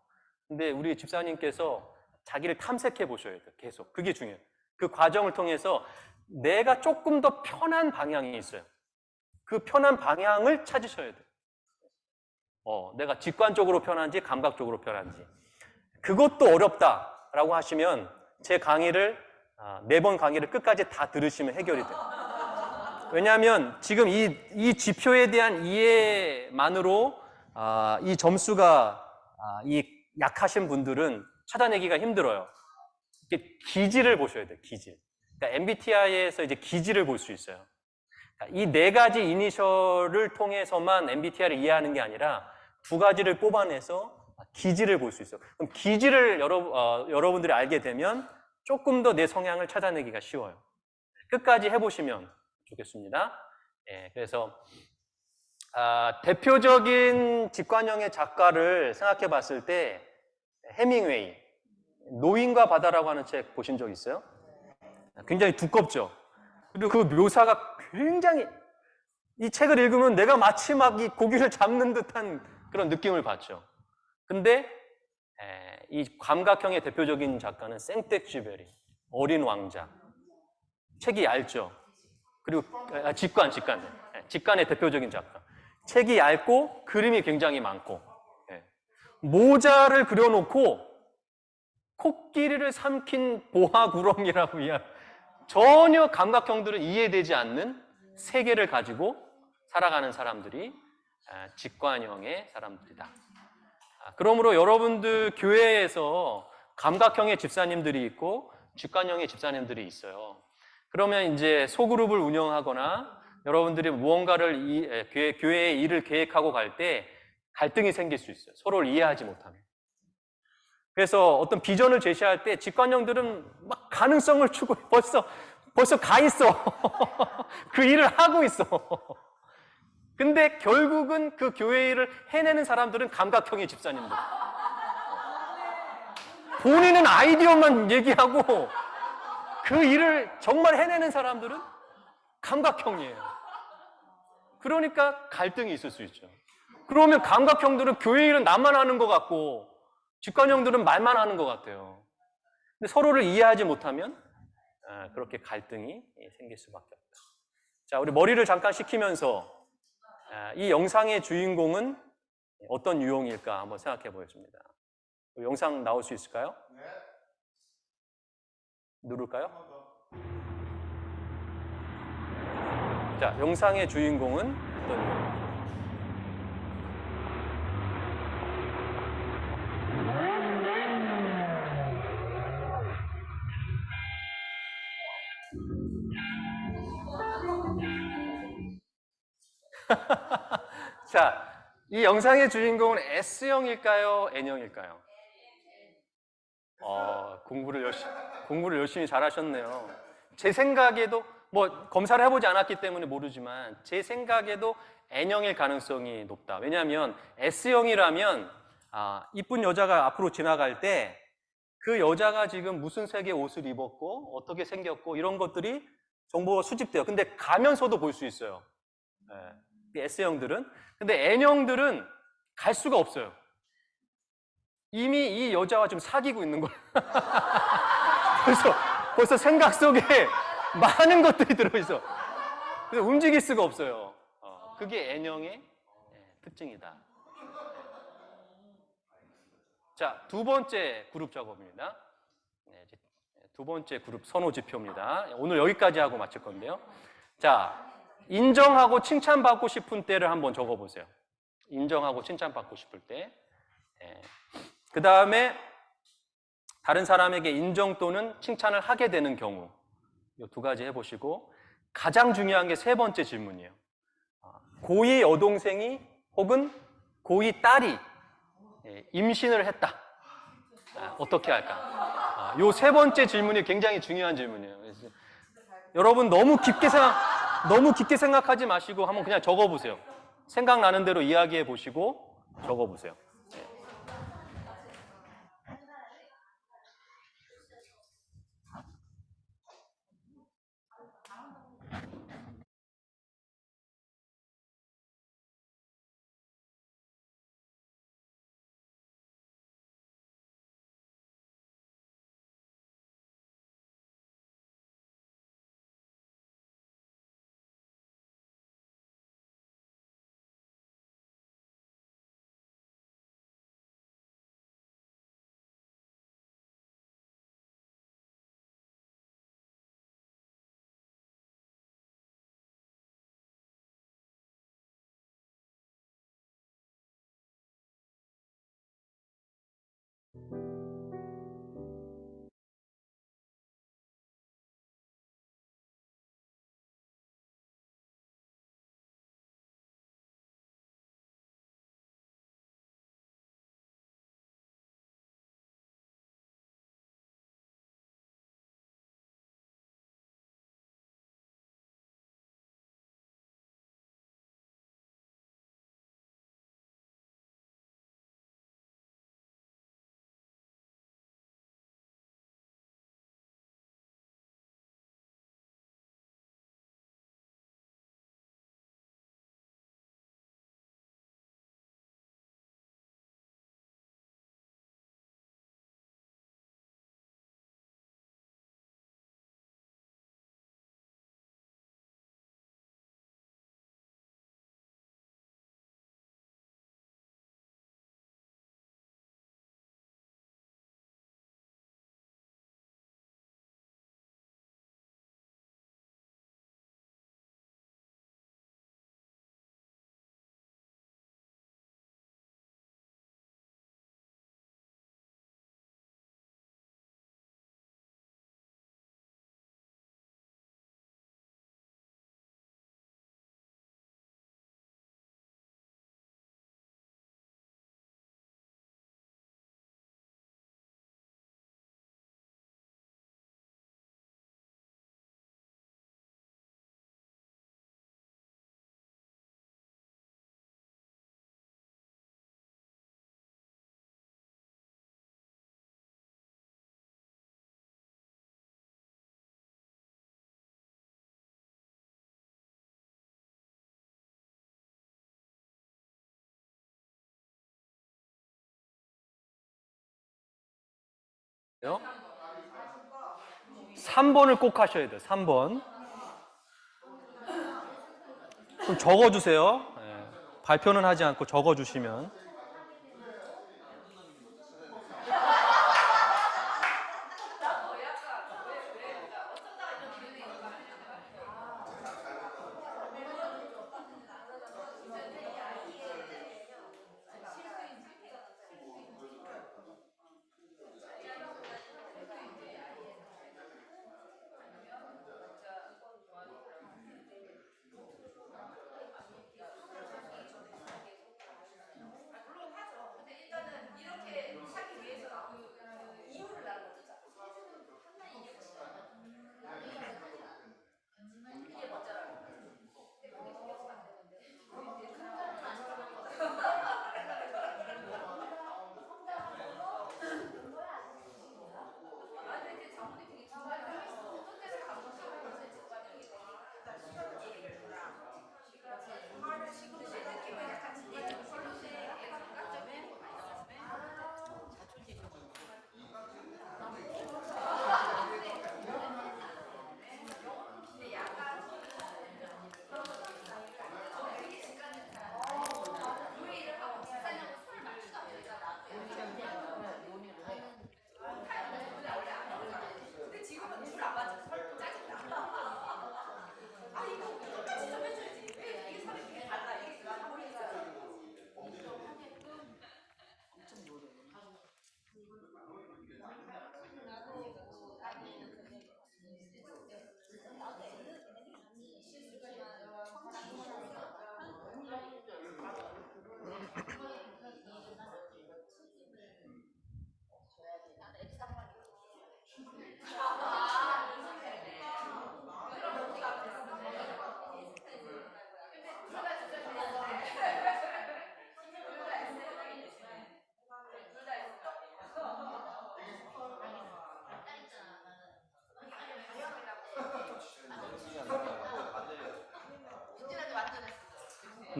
근데 우리 집사님께서 자기를 탐색해 보셔야 돼요. 계속. 그게 중요해요. 그 과정을 통해서 내가 조금 더 편한 방향이 있어요. 그 편한 방향을 찾으셔야 돼요. 내가 직관적으로 편한지 감각적으로 편한지. 그것도 어렵다라고 하시면 제 강의를 4번 강의를 끝까지 다 들으시면 해결이 돼요. 왜냐하면 지금 이 지표에 대한 이해만으로 이 점수가 이 약하신 분들은 찾아내기가 힘들어요. 이렇게 기질을 보셔야 돼요. 기질. 그러니까 MBTI에서 이제 기질을 볼 수 있어요. 이 4가지 이니셜을 통해서만 MBTI를 이해하는 게 아니라 2가지를 뽑아내서 기질을 볼 수 있어요. 그럼 기질을 여러분들이 알게 되면 조금 더 내 성향을 찾아내기가 쉬워요. 끝까지 해보시면 좋겠습니다. 그래서 대표적인 직관형의 작가를 생각해 봤을 때 해밍웨이, 노인과 바다라고 하는 책 보신 적 있어요? 굉장히 두껍죠. 그리고 그 묘사가 굉장히 이 책을 읽으면 내가 마치 막 이 고기를 잡는 듯한 그런 느낌을 받죠. 근데 이 감각형의 대표적인 작가는 생텍쥐베리, 어린 왕자. 책이 얇죠. 그리고 직관의 대표적인 작가. 책이 얇고 그림이 굉장히 많고 모자를 그려놓고 코끼리를 삼킨 보아구렁이라고 전혀 감각형들은 이해되지 않는 세계를 가지고 살아가는 사람들이 직관형의 사람들이다. 그러므로 여러분들 교회에서 감각형의 집사님들이 있고 직관형의 집사님들이 있어요. 그러면 이제 소그룹을 운영하거나 여러분들이 무언가를 교회의 일을 계획하고 갈 때 갈등이 생길 수 있어요. 서로를 이해하지 못하면. 그래서 어떤 비전을 제시할 때 직관형들은 막 가능성을 주고 벌써 가 있어. 그 일을 하고 있어. 근데 결국은 그 교회 일을 해내는 사람들은 감각형의 집사님들. 본인은 아이디어만 얘기하고 그 일을 정말 해내는 사람들은 감각형이에요. 그러니까 갈등이 있을 수 있죠. 그러면 감각형들은 교회 일은 나만 하는 것 같고 직관형들은 말만 하는 것 같아요. 근데 서로를 이해하지 못하면 그렇게 갈등이 생길 수밖에 없다. 자, 우리 머리를 잠깐 식히면서 이 영상의 주인공은 어떤 유형일까 한번 생각해 보겠습니다. 영상 나올 수 있을까요? 네. 누를까요? 자, 영상의 주인공은 어떤 유형? 자, 이 영상의 주인공은 S형일까요? N형일까요? 공부를 열심히 잘하셨네요. 제 생각에도 뭐 검사를 해보지 않았기 때문에 모르지만 제 생각에도 N형일 가능성이 높다. 왜냐하면 S형이라면 이쁜 여자가 앞으로 지나갈 때 그 여자가 지금 무슨 색의 옷을 입었고 어떻게 생겼고 이런 것들이 정보가 수집돼요. 근데 가면서도 볼 수 있어요. S형들은. 근데 N형들은 갈 수가 없어요. 이미 이 여자와 좀 사귀고 있는 거예요. 벌써 생각 속에 많은 것들이 들어있어. 그래서 움직일 수가 없어요. 그게 N형의 특징이다. 자, 2번째 그룹 작업입니다. 이제 2번째 그룹 선호 지표입니다. 오늘 여기까지 하고 마칠 건데요. 자, 인정하고 칭찬받고 싶은 때를 한번 적어보세요. 인정하고 칭찬받고 싶을 때. 그 다음에 다른 사람에게 인정 또는 칭찬을 하게 되는 경우, 이 두 가지 해보시고, 가장 중요한 게 세 번째 질문이에요. 고이 여동생이 혹은 고이 딸이 임신을 했다. 어떻게 할까? 이 세 번째 질문이 굉장히 중요한 질문이에요. 그래서 여러분 너무 깊게 생각하지 마시고 한번 그냥 적어보세요. 생각나는 대로 이야기해 보시고 적어보세요. 요 3번을 꼭 하셔야 돼요. 3번. 좀 적어주세요. 발표는 하지 않고 적어주시면.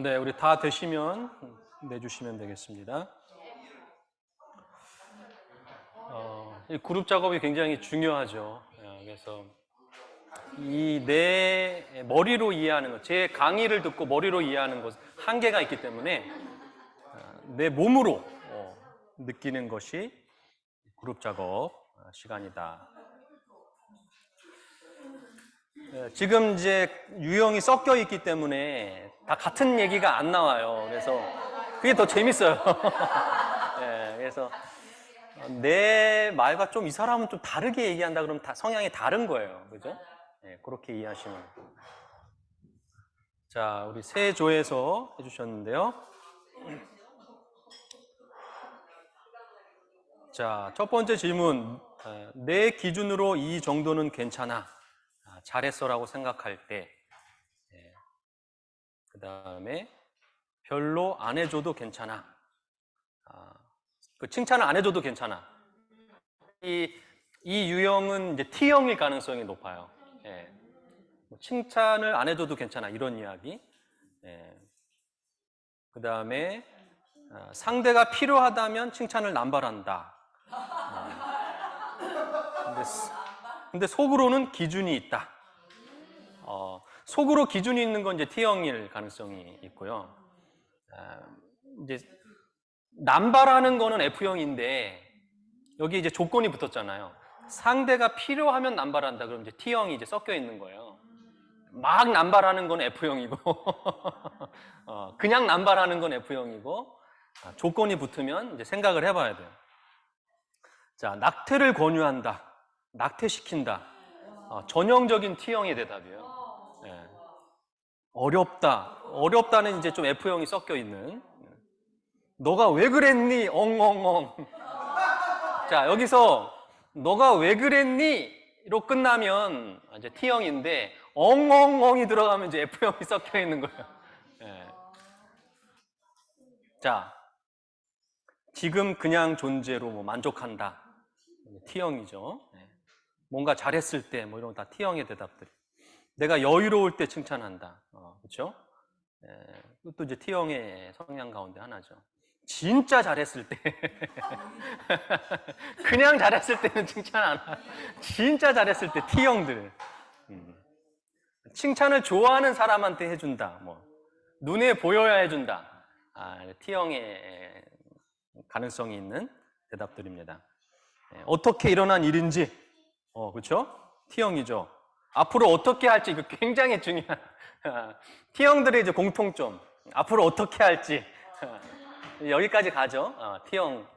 네, 우리 다 되시면 내주시면 되겠습니다. 이 그룹 작업이 굉장히 중요하죠. 그래서 이 내 머리로 이해하는 것, 제 강의를 듣고 머리로 이해하는 것 한계가 있기 때문에 내 몸으로 느끼는 것이 그룹 작업 시간이다. 지금 이제 유형이 섞여 있기 때문에 다 같은 얘기가 안 나와요. 그래서 그게 더 재밌어요. 네, 그래서 내 말과 좀 이 사람은 좀 다르게 얘기한다 그러면 다 성향이 다른 거예요. 그죠? 네, 그렇게 이해하시면. 자, 우리 세 조에서 해주셨는데요. 자, 첫 번째 질문. 내 기준으로 이 정도는 괜찮아. 잘했어라고 생각할 때. 그 다음에 별로 안 해줘도 괜찮아. 그 칭찬을 안 해줘도 괜찮아. 이 유형은 이제 T형일 가능성이 높아요. 예. 칭찬을 안 해줘도 괜찮아. 이런 이야기. 예. 그 다음에 상대가 필요하다면 칭찬을 남발한다. 근데 속으로는 기준이 있다. 속으로 기준이 있는 건 이제 T형일 가능성이 있고요. 이제 남발하는 거는 F형인데 여기 이제 조건이 붙었잖아요. 상대가 필요하면 남발한다. 그럼 이제 T형이 이제 섞여 있는 거예요. 막 남발하는 건 F형이고 그냥 남발하는 건 F형이고 조건이 붙으면 이제 생각을 해봐야 돼요. 자, 낙태를 권유한다. 낙태시킨다. 전형적인 T형의 대답이에요. 예. 어렵다. 어렵다는 이제 좀 F형이 섞여 있는. 너가 왜 그랬니? 엉엉엉. 자, 여기서 너가 왜 그랬니?로 끝나면 이제 T형인데 엉엉엉이 들어가면 이제 F형이 섞여 있는 거예요. 예. 자, 지금 그냥 존재로 뭐 만족한다. T형이죠. 예. 뭔가 잘했을 때 뭐 이런 거 다 T형의 대답들. 내가 여유로울 때 칭찬한다. 그렇죠? 예. 그것도 이제 T형의 성향 가운데 하나죠. 진짜 잘했을 때 그냥 잘했을 때는 칭찬 안 하고 진짜 잘했을 때 T형들. 칭찬을 좋아하는 사람한테 해준다. 뭐 눈에 보여야 해준다. T형의 가능성이 있는 대답들입니다. 어떻게 일어난 일인지, 그렇죠? T형이죠. 앞으로 어떻게 할지 이거 굉장히 중요한 T형들의 이제 공통점. 앞으로 어떻게 할지 여기까지 가죠. T형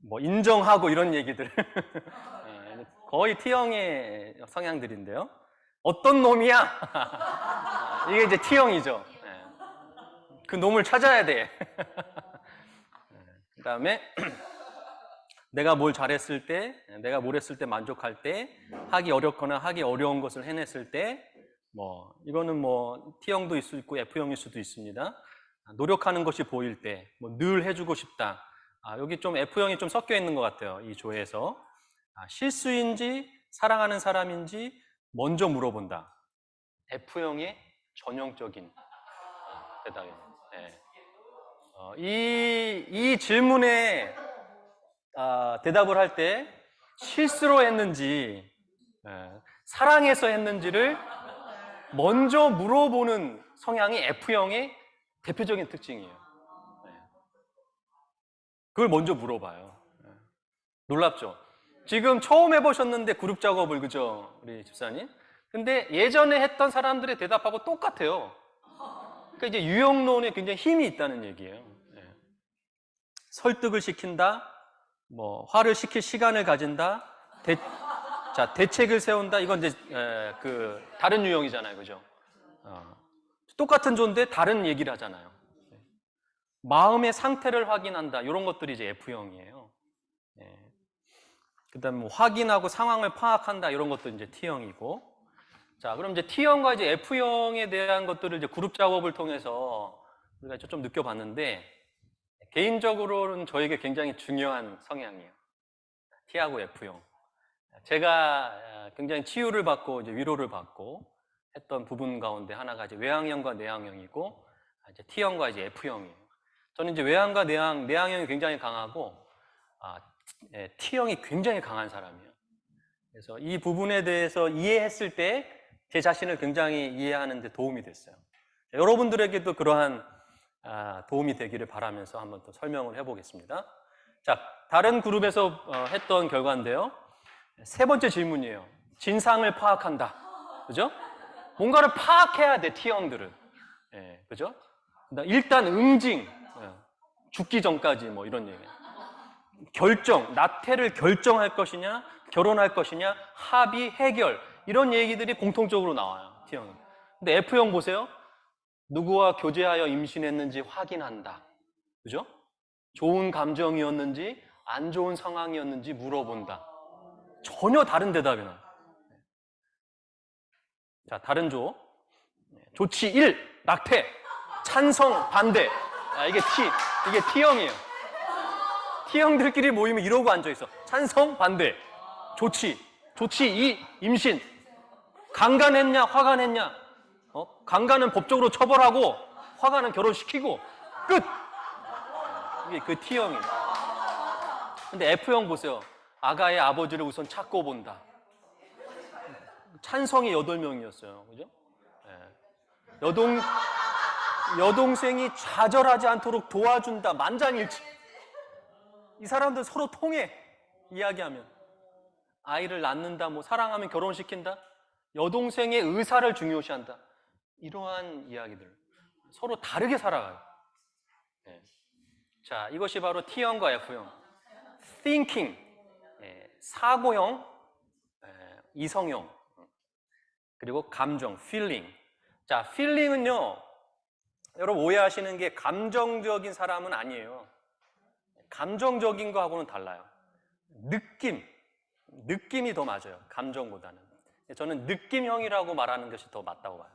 뭐 인정하고 이런 얘기들 거의 T형의 성향들인데요. 어떤 놈이야? 이게 이제 T형이죠. 그 놈을 찾아야 돼. 그 다음에 내가 뭘 잘했을 때, 내가 뭘 했을 때 만족할 때, 하기 어렵거나 하기 어려운 것을 해냈을 때, 뭐 이거는 뭐 T형도 있을 수 있고 F형일 수도 있습니다. 노력하는 것이 보일 때, 뭐 늘 해주고 싶다. 여기 좀 F형이 좀 섞여 있는 것 같아요. 이 조에서. 실수인지 사랑하는 사람인지 먼저 물어본다. F형의 전형적인 대답입니다. 네. 이 질문에 대답을 할 때 실수로 했는지 사랑해서 했는지를 먼저 물어보는 성향이 F형의 대표적인 특징이에요. 그걸 먼저 물어봐요. 놀랍죠? 지금 처음 해보셨는데 그룹 작업을, 그죠? 우리 집사님? 근데 예전에 했던 사람들의 대답하고 똑같아요. 그러니까 이제 유형론에 굉장히 힘이 있다는 얘기예요. 설득을 시킨다, 뭐 화를 시킬 시간을 가진다, 대책을 세운다. 이건 이제 그 다른 유형이잖아요, 그죠? 똑같은 조인데 다른 얘기를 하잖아요. 마음의 상태를 확인한다. 이런 것들이 이제 F형이에요. 그다음에 뭐 확인하고 상황을 파악한다. 이런 것도 이제 T형이고. 자, 그럼 이제 T형과 이제 F형에 대한 것들을 이제 그룹 작업을 통해서 우리가 좀 느껴봤는데, 개인적으로는 저에게 굉장히 중요한 성향이에요. T하고 F형. 제가 굉장히 치유를 받고 이제 위로를 받고 했던 부분 가운데 하나가 이제 외향형과 내향형이고, 이제 T형과 이제 F형이에요. 저는 이제 외향과 내향형이 굉장히 강하고 T형이 굉장히 강한 사람이에요. 그래서 이 부분에 대해서 이해했을 때 제 자신을 굉장히 이해하는 데 도움이 됐어요. 여러분들에게도 그러한 도움이 되기를 바라면서 한번 또 설명을 해보겠습니다. 자, 다른 그룹에서 했던 결과인데요. 세 번째 질문이에요. 진상을 파악한다. 그죠? 뭔가를 파악해야 돼, T형들은. 예, 그죠? 일단 응징, 죽기 전까지 뭐 이런 얘기예요. 결정, 나태를 결정할 것이냐, 결혼할 것이냐, 합의, 해결 이런 얘기들이 공통적으로 나와요, T형이. 근데 F형 보세요. 누구와 교제하여 임신했는지 확인한다. 그죠? 좋은 감정이었는지 안 좋은 상황이었는지 물어본다. 전혀 다른 대답이 나요. 자, 다른 조. 조치 1, 낙태. 찬성, 반대. 이게 T형이에요. T형들끼리 모이면 이러고 앉아있어. 찬성, 반대. 조치 2, 임신. 강간했냐, 화가 냈냐. 강간은 법적으로 처벌하고, 화가는 결혼시키고, 끝! 이게 그 T형이에요. 근데 F형 보세요. 아가의 아버지를 우선 찾고 본다. 찬성이 8명이었어요. 그죠? 여동생이 좌절하지 않도록 도와준다. 만장일치. 이 사람들 서로 통해. 이야기하면. 아이를 낳는다, 뭐 사랑하면 결혼시킨다. 여동생의 의사를 중요시한다. 이러한 이야기들. 서로 다르게 살아가요. 자, 이것이 바로 T형과 F형. thinking, 사고형, 이성형, 그리고 감정, feeling. 자, feeling은요, 여러분 오해하시는 게 감정적인 사람은 아니에요. 감정적인 거하고는 달라요. 느낌이 더 맞아요. 감정보다는. 저는 느낌형이라고 말하는 것이 더 맞다고 봐요.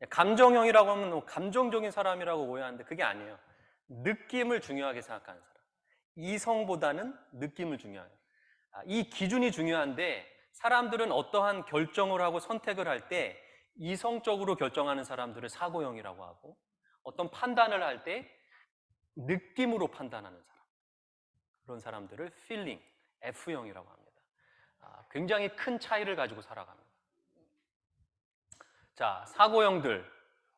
감정형이라고 하면 감정적인 사람이라고 오해하는데 그게 아니에요. 느낌을 중요하게 생각하는 사람. 이성보다는 느낌을 중요하게. 이 기준이 중요한데 사람들은 어떠한 결정을 하고 선택을 할 때 이성적으로 결정하는 사람들을 사고형이라고 하고 어떤 판단을 할 때 느낌으로 판단하는 사람. 그런 사람들을 feeling, F형이라고 합니다. 굉장히 큰 차이를 가지고 살아갑니다. 자, 사고형들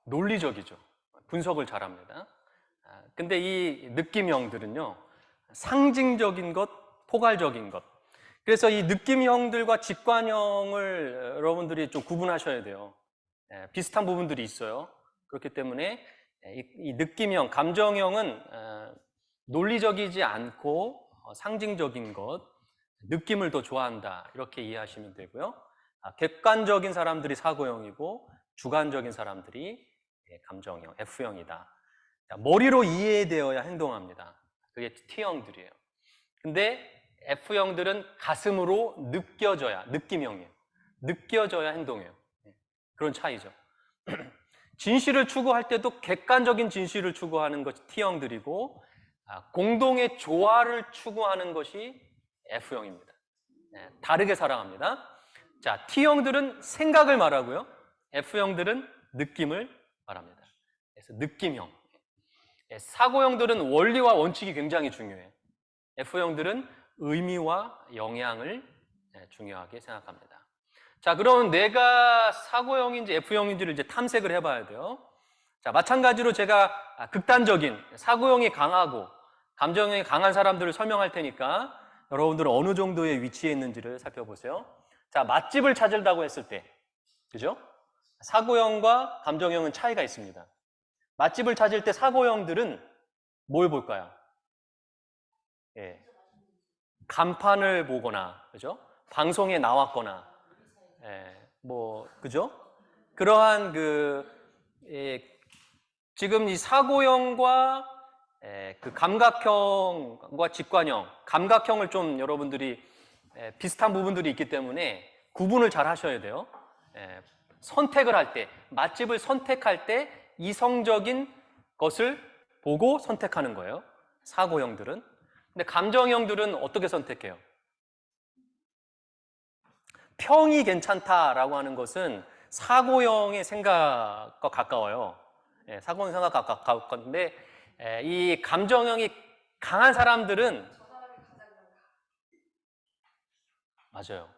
논리적이죠. 분석을 잘합니다. 근데 이 느낌형들은요, 상징적인 것, 포괄적인 것. 그래서 이 느낌형들과 직관형을 여러분들이 좀 구분하셔야 돼요. 비슷한 부분들이 있어요. 그렇기 때문에 이 느낌형, 감정형은 논리적이지 않고 상징적인 것, 느낌을 더 좋아한다. 이렇게 이해하시면 되고요. 객관적인 사람들이 사고형이고 주관적인 사람들이 감정형, F형이다. 머리로 이해되어야 행동합니다. 그게 T형들이에요. 근데 F형들은 가슴으로 느껴져야, 느낌형이에요. 느껴져야 행동해요. 그런 차이죠. 진실을 추구할 때도 객관적인 진실을 추구하는 것이 T형들이고 공동의 조화를 추구하는 것이 F형입니다. 다르게 살아갑니다. 자, T형들은 생각을 말하고요. F형들은 느낌을 말합니다. 그래서 느낌형. 사고형들은 원리와 원칙이 굉장히 중요해요. F형들은 의미와 영향을 중요하게 생각합니다. 자, 그럼 내가 사고형인지 F형인지를 이제 탐색을 해봐야 돼요. 자, 마찬가지로 제가 극단적인 사고형이 강하고 감정형이 강한 사람들을 설명할 테니까 여러분들은 어느 정도의 위치에 있는지를 살펴보세요. 자, 맛집을 찾으려고 했을 때, 그죠? 사고형과 감정형은 차이가 있습니다. 맛집을 찾을 때 사고형들은 뭘 볼까요? 간판을 보거나, 그죠? 방송에 나왔거나, 그죠? 그러한 지금 이 사고형과 그 감각형과 직관형, 감각형을 좀 여러분들이 비슷한 부분들이 있기 때문에 구분을 잘 하셔야 돼요. 선택을 할 때, 맛집을 선택할 때 이성적인 것을 보고 선택하는 거예요. 사고형들은. 근데 감정형들은 어떻게 선택해요? 평이 괜찮다라고 하는 것은 사고형의 생각과 가까워요. 사고형 성향과 가깝건데 이 감정형이 강한 사람들은 맞아요.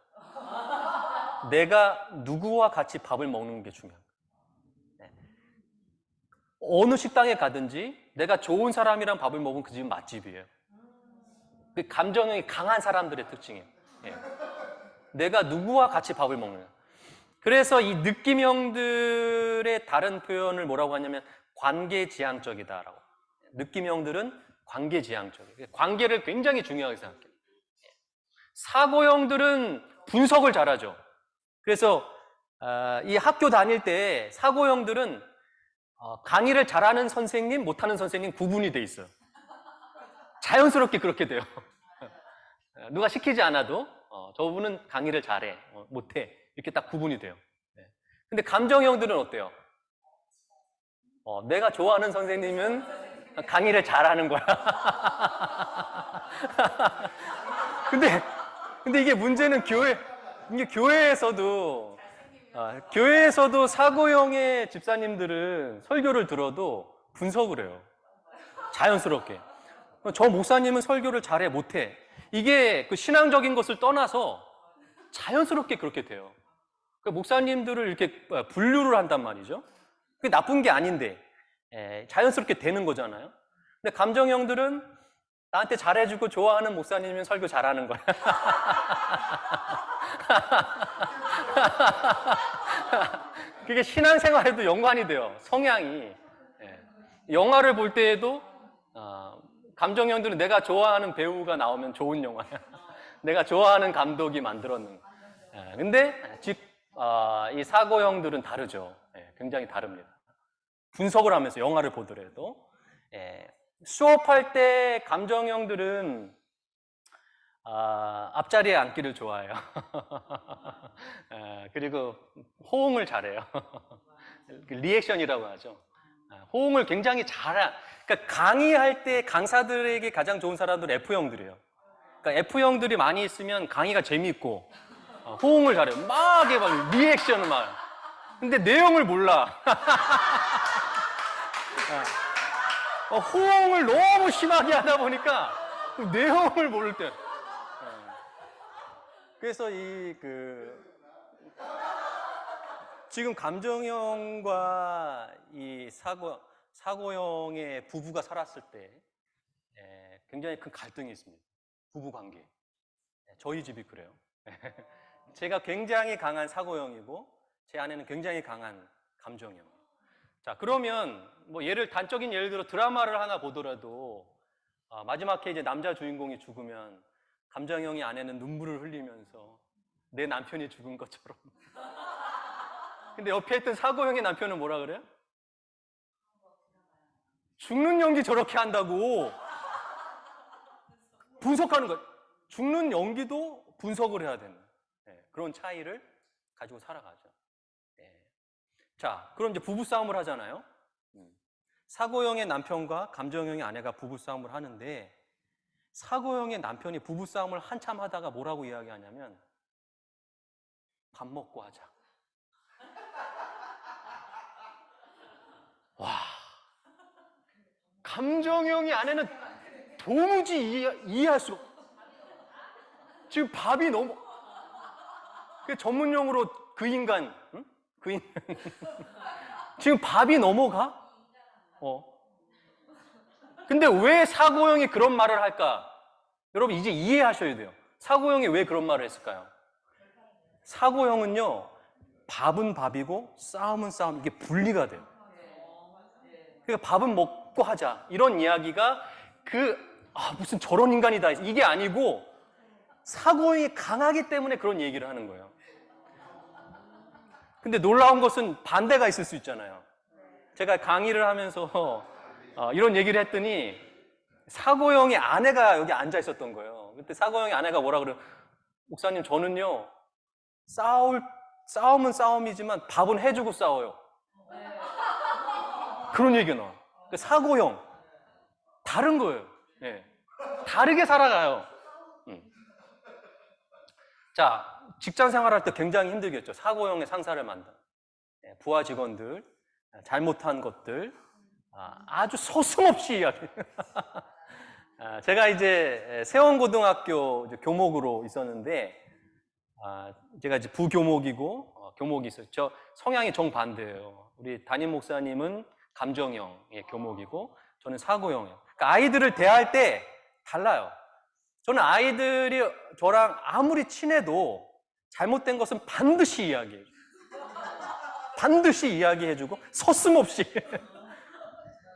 내가 누구와 같이 밥을 먹는 게 중요합니다. 어느 식당에 가든지 내가 좋은 사람이랑 밥을 먹으면 그 집은 맛집이에요. 그 감정형이 강한 사람들의 특징이에요. 내가 누구와 같이 밥을 먹느냐. 그래서 이 느낌형들의 다른 표현을 뭐라고 하냐면 관계지향적이다라고. 느낌형들은 관계지향적이에요. 관계를 굉장히 중요하게 생각해요. 사고형들은 분석을 잘하죠. 그래서 이 학교 다닐 때 사고형들은 강의를 잘하는 선생님, 못하는 선생님 구분이 돼 있어요. 자연스럽게 그렇게 돼요. 누가 시키지 않아도 저분은 강의를 잘해, 못해 이렇게 딱 구분이 돼요. 근데 감정형들은 어때요? 내가 좋아하는 선생님은 강의를 잘하는 거야. 근데 이게 문제는 교회에서도 사고형의 집사님들은 설교를 들어도 분석을 해요. 자연스럽게. 저 목사님은 설교를 잘해, 못해. 이게 그 신앙적인 것을 떠나서 자연스럽게 그렇게 돼요. 그 목사님들을 이렇게 분류를 한단 말이죠. 그게 나쁜 게 아닌데 자연스럽게 되는 거잖아요. 근데 감정형들은 나한테 잘해주고 좋아하는 목사님이면 설교 잘하는 거야. 그게 신앙생활에도 연관이 돼요. 성향이. 영화를 볼 때에도 감정형들은 내가 좋아하는 배우가 나오면 좋은 영화야. 내가 좋아하는 감독이 만들었는. 근데 이 사고형들은 다르죠. 굉장히 다릅니다. 분석을 하면서 영화를 보더라도 수업할 때 감정형들은 앞자리에 앉기를 좋아해요. 그리고 호응을 잘해요. 리액션이라고 하죠. 호응을 굉장히 그러니까 강의할 때 강사들에게 가장 좋은 사람들은 F형들이에요. 그러니까 F형들이 많이 있으면 강의가 재미있고 호응을 잘해요. 막 리액션을 막. 근데 내용을 몰라. 호응을 너무 심하게 하다 보니까 내용을 모를 때. 그래서 지금 감정형과 이 사고형의 부부가 살았을 때 굉장히 큰 갈등이 있습니다. 부부 관계. 저희 집이 그래요. 제가 굉장히 강한 사고형이고 제 아내는 굉장히 강한 감정형. 자, 그러면 뭐 단적인 예를 들어 드라마를 하나 보더라도 마지막에 이제 남자 주인공이 죽으면 감정형이 아내는 눈물을 흘리면서 내 남편이 죽은 것처럼. 근데 옆에 있던 사고형의 남편은 뭐라 그래요? 죽는 연기 저렇게 한다고. 분석하는 거. 죽는 연기도 분석을 해야 되는 그런 차이를 가지고 살아가죠. 자, 그럼 이제 부부싸움을 하잖아요. 사고형의 남편과 감정형의 아내가 부부싸움을 하는데 사고형의 남편이 부부싸움을 한참 하다가 뭐라고 이야기하냐면 밥 먹고 하자. 와, 감정형의 아내는 도무지 이해할 수가 없어. 지금 밥이 너무 전문용어로 그 인간 지금 밥이 넘어가? 근데 왜 사고형이 그런 말을 할까? 여러분 이제 이해하셔야 돼요. 사고형이 왜 그런 말을 했을까요? 사고형은요, 밥은 밥이고 싸움은 싸움, 이게 분리가 돼요. 그러니까 밥은 먹고 하자 이런 이야기가 무슨 저런 인간이다 이게 아니고 사고형이 강하기 때문에 그런 얘기를 하는 거예요. 근데 놀라운 것은 반대가 있을 수 있잖아요. 제가 강의를 하면서 이런 얘기를 했더니 사고형의 아내가 여기 앉아 있었던 거예요. 그때 사고형의 아내가 뭐라 그래요? 목사님, 저는요 싸움은 싸움이지만 밥은 해주고 싸워요. 그런 얘기가 나와요. 그러니까 사고형 다른 거예요. 다르게 살아가요. 자, 직장 생활할 때 굉장히 힘들겠죠. 사고형의 상사를 만나. 부하 직원들 잘못한 것들 아주 서슴없이 이야기. 제가 이제 세원고등학교 교목으로 있었는데 제가 이제 부교목이고 교목이 있어요. 저 성향이 정반대예요. 우리 담임 목사님은 감정형의 교목이고 저는 사고형이에요. 그러니까 아이들을 대할 때 달라요. 저는 아이들이 저랑 아무리 친해도 잘못된 것은 반드시 이야기해줘요. 반드시 이야기해주고 서슴없이.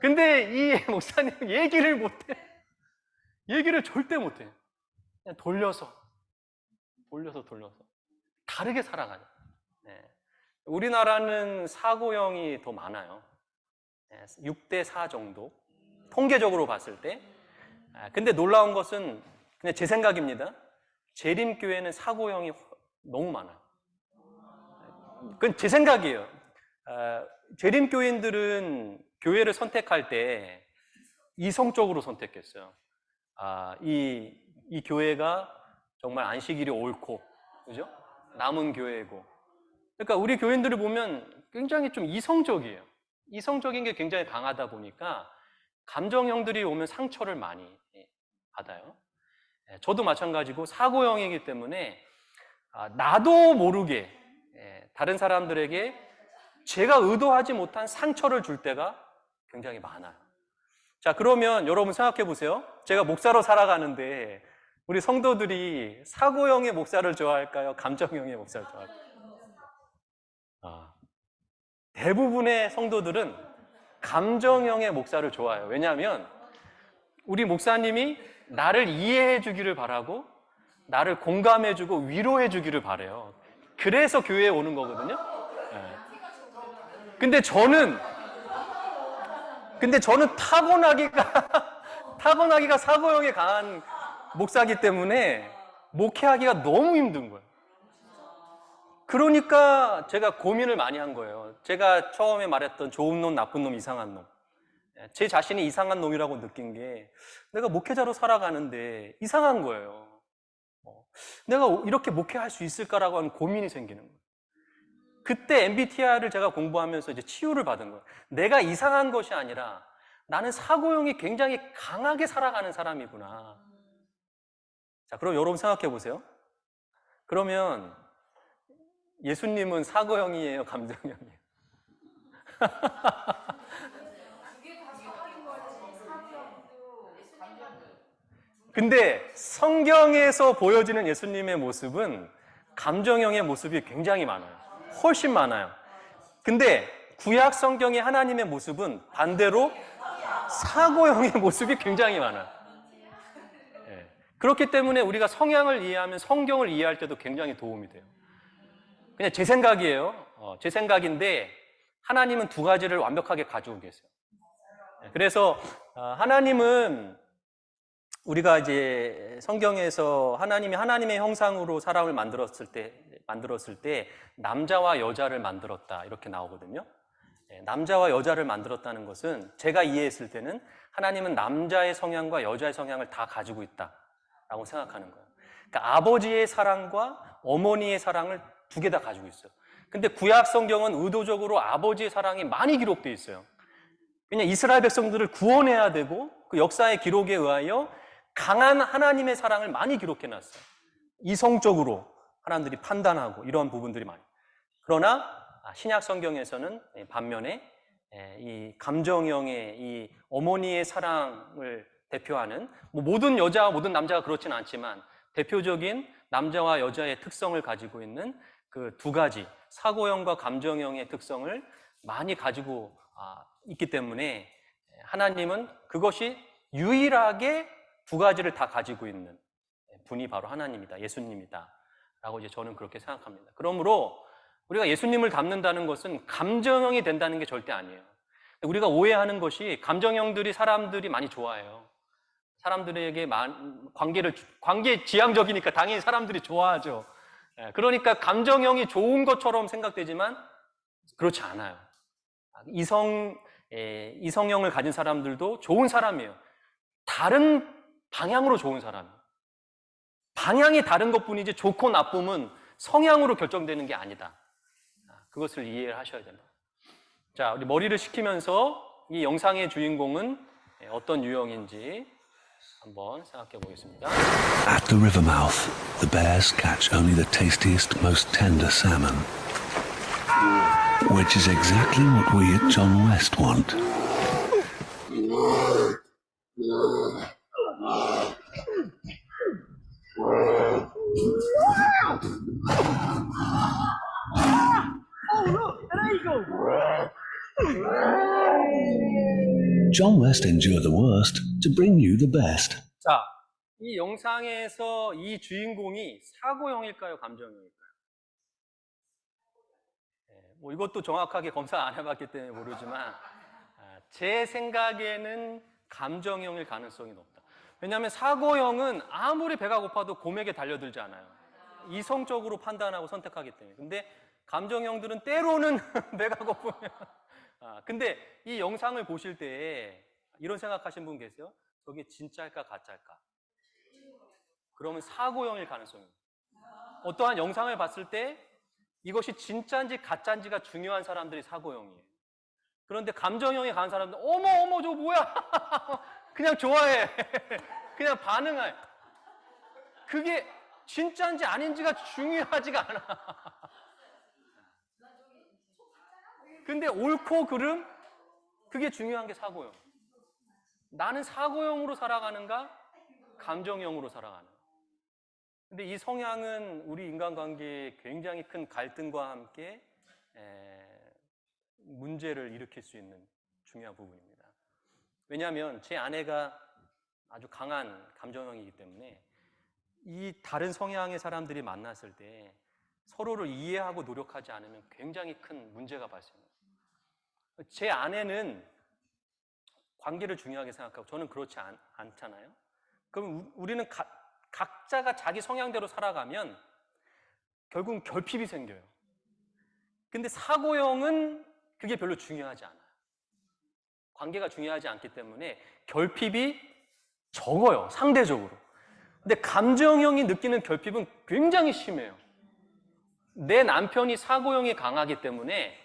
근데 이 목사님은 얘기를 못해. 얘기를 절대 못해. 그냥 돌려서 다르게 살아가요. 네. 우리나라는 사고형이 더 많아요. 6대 4 정도 통계적으로 봤을 때. 근데 놀라운 것은 그냥 제 생각입니다. 재림교회는 사고형이 너무 많아요. 그건 제 생각이에요. 재림교인들은 교회를 선택할 때 이성적으로 선택했어요. 이 교회가 정말 안식일이 옳고, 그죠? 남은 교회고. 그러니까 우리 교인들을 보면 굉장히 좀 이성적이에요. 이성적인 게 굉장히 강하다 보니까 감정형들이 오면 상처를 많이 받아요. 저도 마찬가지고 사고형이기 때문에 나도 모르게 다른 사람들에게 제가 의도하지 못한 상처를 줄 때가 굉장히 많아요. 자, 그러면 여러분 생각해 보세요. 제가 목사로 살아가는데 우리 성도들이 사고형의 목사를 좋아할까요? 감정형의 목사를 좋아할까요? 대부분의 성도들은 감정형의 목사를 좋아해요. 왜냐하면 우리 목사님이 나를 이해해 주기를 바라고 나를 공감해 주고 위로해 주기를 바래요. 그래서 교회에 오는 거거든요. 근데 저는 타고나기가 사고형에 강한 목사기 때문에 목회하기가 너무 힘든 거예요. 그러니까 제가 고민을 많이 한 거예요. 제가 처음에 말했던 좋은 놈, 나쁜 놈, 이상한 놈. 제 자신이 이상한 놈이라고 느낀 게 내가 목회자로 살아가는데 이상한 거예요. 내가 이렇게 목회할 수 있을까라고 하는 고민이 생기는 거예요. 그때 MBTI를 제가 공부하면서 이제 치유를 받은 거예요. 내가 이상한 것이 아니라 나는 사고형이 굉장히 강하게 살아가는 사람이구나. 자, 그럼 여러분 생각해 보세요. 그러면 예수님은 사고형이에요, 감정형이에요? 근데 성경에서 보여지는 예수님의 모습은 감정형의 모습이 굉장히 많아요. 훨씬 많아요. 근데 구약 성경의 하나님의 모습은 반대로 사고형의 모습이 굉장히 많아요. 그렇기 때문에 우리가 성향을 이해하면 성경을 이해할 때도 굉장히 도움이 돼요. 그냥 제 생각이에요. 제 생각인데 하나님은 두 가지를 완벽하게 가지고 계세요. 그래서 하나님은 우리가 이제 성경에서 하나님이 하나님의 형상으로 사람을 만들었을 때 남자와 여자를 만들었다 이렇게 나오거든요. 남자와 여자를 만들었다는 것은 제가 이해했을 때는 하나님은 남자의 성향과 여자의 성향을 다 가지고 있다라고 생각하는 거예요. 그러니까 아버지의 사랑과 어머니의 사랑을 두 개 다 가지고 있어요. 근데 구약 성경은 의도적으로 아버지의 사랑이 많이 기록되어 있어요. 그냥 이스라엘 백성들을 구원해야 되고 그 역사의 기록에 의하여 강한 하나님의 사랑을 많이 기록해놨어요. 이성적으로 사람들이 판단하고 이러한 부분들이 많아요. 그러나 신약 성경에서는 반면에 이 감정형의 이 어머니의 사랑을 대표하는 모든 여자와 모든 남자가 그렇지는 않지만 대표적인 남자와 여자의 특성을 가지고 있는 그 두 가지 사고형과 감정형의 특성을 많이 가지고 있기 때문에 하나님은 그것이 유일하게 두 가지를 다 가지고 있는 분이 바로 하나님이다, 예수님이다 라고 이제 저는 그렇게 생각합니다. 그러므로 우리가 예수님을 닮는다는 것은 감정형이 된다는 게 절대 아니에요. 우리가 오해하는 것이 감정형들이 사람들이 많이 좋아해요. 사람들에게 관계 지향적이니까 당연히 사람들이 좋아하죠. 그러니까 감정형이 좋은 것처럼 생각되지만 그렇지 않아요. 이성형을 가진 사람들도 좋은 사람이에요. 다른 방향으로 좋은 사람이에요. 방향이 다른 것뿐이지 좋고 나쁨은 성향으로 결정되는 게 아니다. 그것을 이해를 하셔야 됩니다. 자, 우리 머리를 식히면서 이 영상의 주인공은 어떤 유형인지 한번 생각해 보겠습니다. At the river mouth, the bears catch only the tastiest, most tender salmon, which is exactly what we at John West want. John West endure the worst to bring you the best. 자, 이 영상에서 이 주인공이 사고형일까요? 감정형일까요? 뭐 이것도 정확하게 검사 안 해봤기 때문에 모르지만 제 생각에는 감정형일 가능성이 높다. 왜냐하면 사고형은 아무리 배가 고파도 곰에게 달려들지 않아요. 이성적으로 판단하고 선택하기 때문에. 근데 감정형들은 때로는 배가 고프면 근데 이 영상을 보실 때 이런 생각하신 분 계세요? 저게 진짜일까 가짜일까? 그러면 사고형일 가능성이 있어요. 어떠한 영상을 봤을 때 이것이 진짜인지 가짜인지가 중요한 사람들이 사고형이에요. 그런데 감정형에 강한 사람들은 어머 저거 뭐야? 그냥 좋아해. 그냥 반응해. 그게 진짜인지 아닌지가 중요하지가 않아. 근데 옳고 그름 그게 중요한 게 사고형. 나는 사고형으로 살아가는가? 감정형으로 살아가는가? 근데 이 성향은 우리 인간관계에 굉장히 큰 갈등과 함께 문제를 일으킬 수 있는 중요한 부분입니다. 왜냐하면 제 아내가 아주 강한 감정형이기 때문에 이 다른 성향의 사람들이 만났을 때 서로를 이해하고 노력하지 않으면 굉장히 큰 문제가 발생해요. 제 아내는 관계를 중요하게 생각하고 저는 그렇지 않잖아요. 그럼 우리는 각자가 자기 성향대로 살아가면 결국은 결핍이 생겨요. 근데 사고형은 그게 별로 중요하지 않아요. 관계가 중요하지 않기 때문에 결핍이 적어요, 상대적으로. 근데 감정형이 느끼는 결핍은 굉장히 심해요. 내 남편이 사고형이 강하기 때문에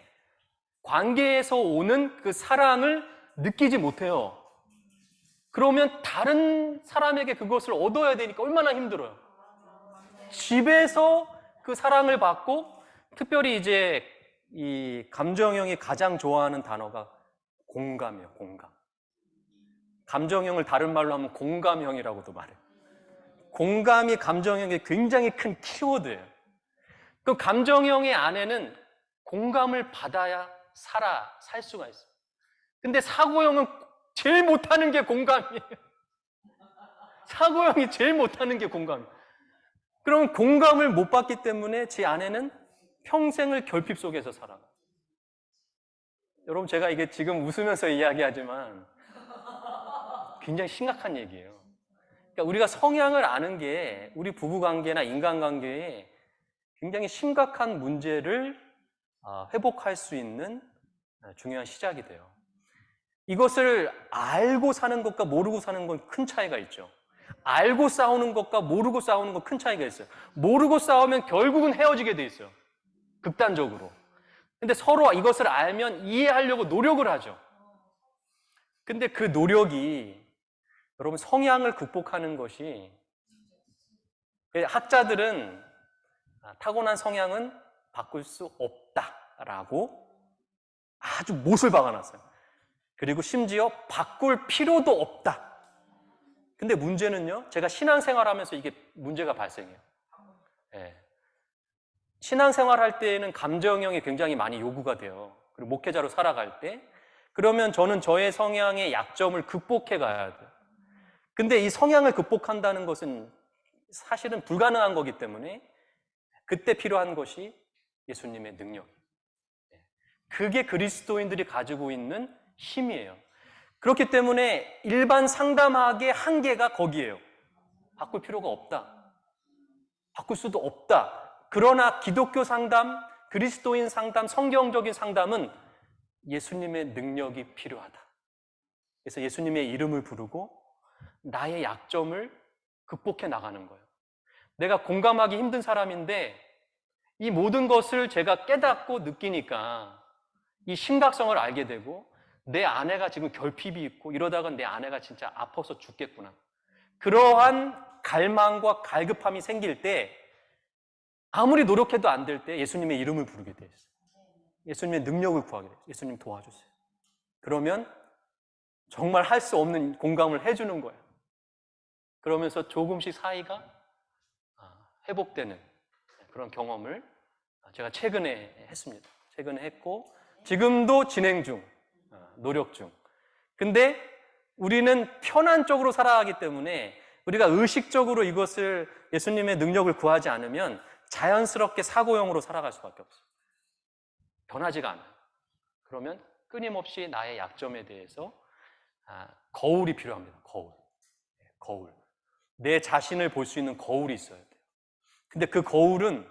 관계에서 오는 그 사랑을 느끼지 못해요. 그러면 다른 사람에게 그것을 얻어야 되니까 얼마나 힘들어요. 집에서 그 사랑을 받고, 특별히 이제 이 감정형이 가장 좋아하는 단어가 공감이에요. 공감. 감정형을 다른 말로 하면 공감형이라고도 말해요. 공감이 감정형의 굉장히 큰 키워드예요. 그 감정형의 아내는 공감을 받아야 살 수가 있어요. 근데 사고형은 제일 못하는 게 공감이에요. 사고형이 제일 못하는 게 공감이에요. 그럼 공감을 못 받기 때문에 제 아내는 평생을 결핍 속에서 살아가요. 여러분, 제가 이게 지금 웃으면서 이야기하지만 굉장히 심각한 얘기예요. 그러니까 우리가 성향을 아는 게 우리 부부관계나 인간관계에 굉장히 심각한 문제를 회복할 수 있는 중요한 시작이 돼요. 이것을 알고 사는 것과 모르고 사는 건 큰 차이가 있죠. 알고 싸우는 것과 모르고 싸우는 건 큰 차이가 있어요. 모르고 싸우면 결국은 헤어지게 돼 있어요. 극단적으로. 근데 서로 이것을 알면 이해하려고 노력을 하죠. 근데 그 노력이 여러분 성향을 극복하는 것이, 학자들은 타고난 성향은 바꿀 수 없다라고 아주 못을 박아놨어요. 그리고 심지어 바꿀 필요도 없다. 근데 문제는요, 제가 신앙생활하면서 이게 문제가 발생해요. 네. 신앙생활할 때에는 감정형이 굉장히 많이 요구가 돼요. 그리고 목회자로 살아갈 때 그러면 저는 저의 성향의 약점을 극복해 가야 돼요. 근데 이 성향을 극복한다는 것은 사실은 불가능한 거기 때문에 그때 필요한 것이 예수님의 능력. 그게 그리스도인들이 가지고 있는 힘이에요. 그렇기 때문에 일반 상담학의 한계가 거기에요. 바꿀 필요가 없다. 바꿀 수도 없다. 그러나 기독교 상담, 그리스도인 상담, 성경적인 상담은 예수님의 능력이 필요하다. 그래서 예수님의 이름을 부르고 나의 약점을 극복해 나가는 거예요. 내가 공감하기 힘든 사람인데 이 모든 것을 제가 깨닫고 느끼니까 이 심각성을 알게 되고 내 아내가 지금 결핍이 있고 이러다가 내 아내가 진짜 아파서 죽겠구나. 그러한 갈망과 갈급함이 생길 때 아무리 노력해도 안 될 때 예수님의 이름을 부르게 돼 있어요. 예수님의 능력을 구하게 돼요. 예수님 도와주세요. 그러면 정말 할 수 없는 공감을 해주는 거예요. 그러면서 조금씩 사이가 회복되는 그런 경험을 제가 최근에 했습니다. 최근에 했고 지금도 진행 중, 노력 중. 근데 우리는 편한 쪽으로 살아가기 때문에 우리가 의식적으로 이것을 예수님의 능력을 구하지 않으면 자연스럽게 사고형으로 살아갈 수밖에 없어요. 변하지가 않아요. 그러면 끊임없이 나의 약점에 대해서 거울이 필요합니다. 거울. 내 자신을 볼 수 있는 거울이 있어야 돼요. 근데 그 거울은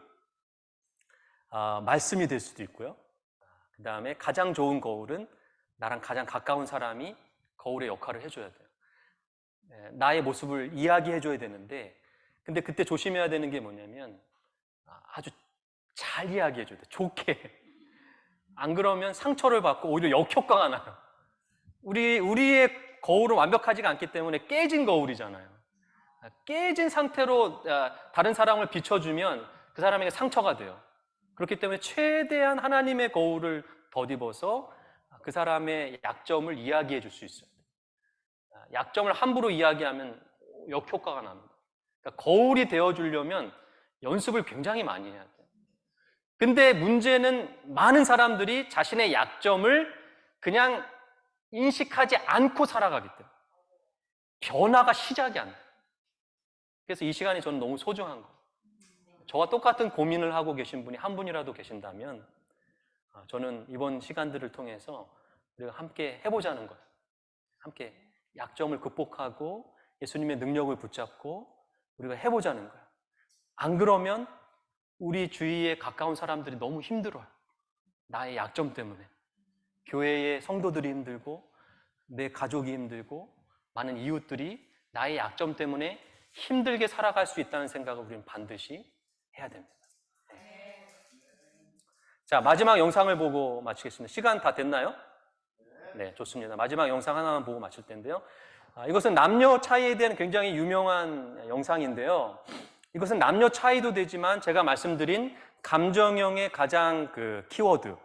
말씀이 될 수도 있고요. 그 다음에 가장 좋은 거울은 나랑 가장 가까운 사람이 거울의 역할을 해줘야 돼요. 나의 모습을 이야기해줘야 되는데 근데 그때 조심해야 되는 게 뭐냐면 아주 잘 이야기해줘야 돼요. 좋게. 안 그러면 상처를 받고 오히려 역효과가 나요. 우리의 거울은 완벽하지가 않기 때문에 깨진 거울이잖아요. 깨진 상태로 다른 사람을 비춰주면 그 사람에게 상처가 돼요. 그렇기 때문에 최대한 하나님의 거울을 덧입어서 그 사람의 약점을 이야기해 줄 수 있어요. 약점을 함부로 이야기하면 역효과가 납니다. 그러니까 거울이 되어주려면 연습을 굉장히 많이 해야 돼요. 근데 문제는 많은 사람들이 자신의 약점을 그냥 인식하지 않고 살아가기 때문에 변화가 시작이 안 돼요. 그래서 이 시간이 저는 너무 소중한 거예요. 저와 똑같은 고민을 하고 계신 분이 한 분이라도 계신다면 저는 이번 시간들을 통해서 우리가 함께 해보자는 거예요. 함께 약점을 극복하고 예수님의 능력을 붙잡고 우리가 해보자는 거예요. 안 그러면 우리 주위에 가까운 사람들이 너무 힘들어요. 나의 약점 때문에. 교회의 성도들이 힘들고 내 가족이 힘들고 많은 이웃들이 나의 약점 때문에 힘들게 살아갈 수 있다는 생각을 우리는 반드시 해야 됩니다. 자, 마지막 영상을 보고 마치겠습니다. 시간 다 됐나요? 네, 좋습니다. 마지막 영상 하나만 보고 마칠 텐데요. 이것은 남녀 차이에 대한 굉장히 유명한 영상인데요. 이것은 남녀 차이도 되지만 제가 말씀드린 감정형의 가장 키워드,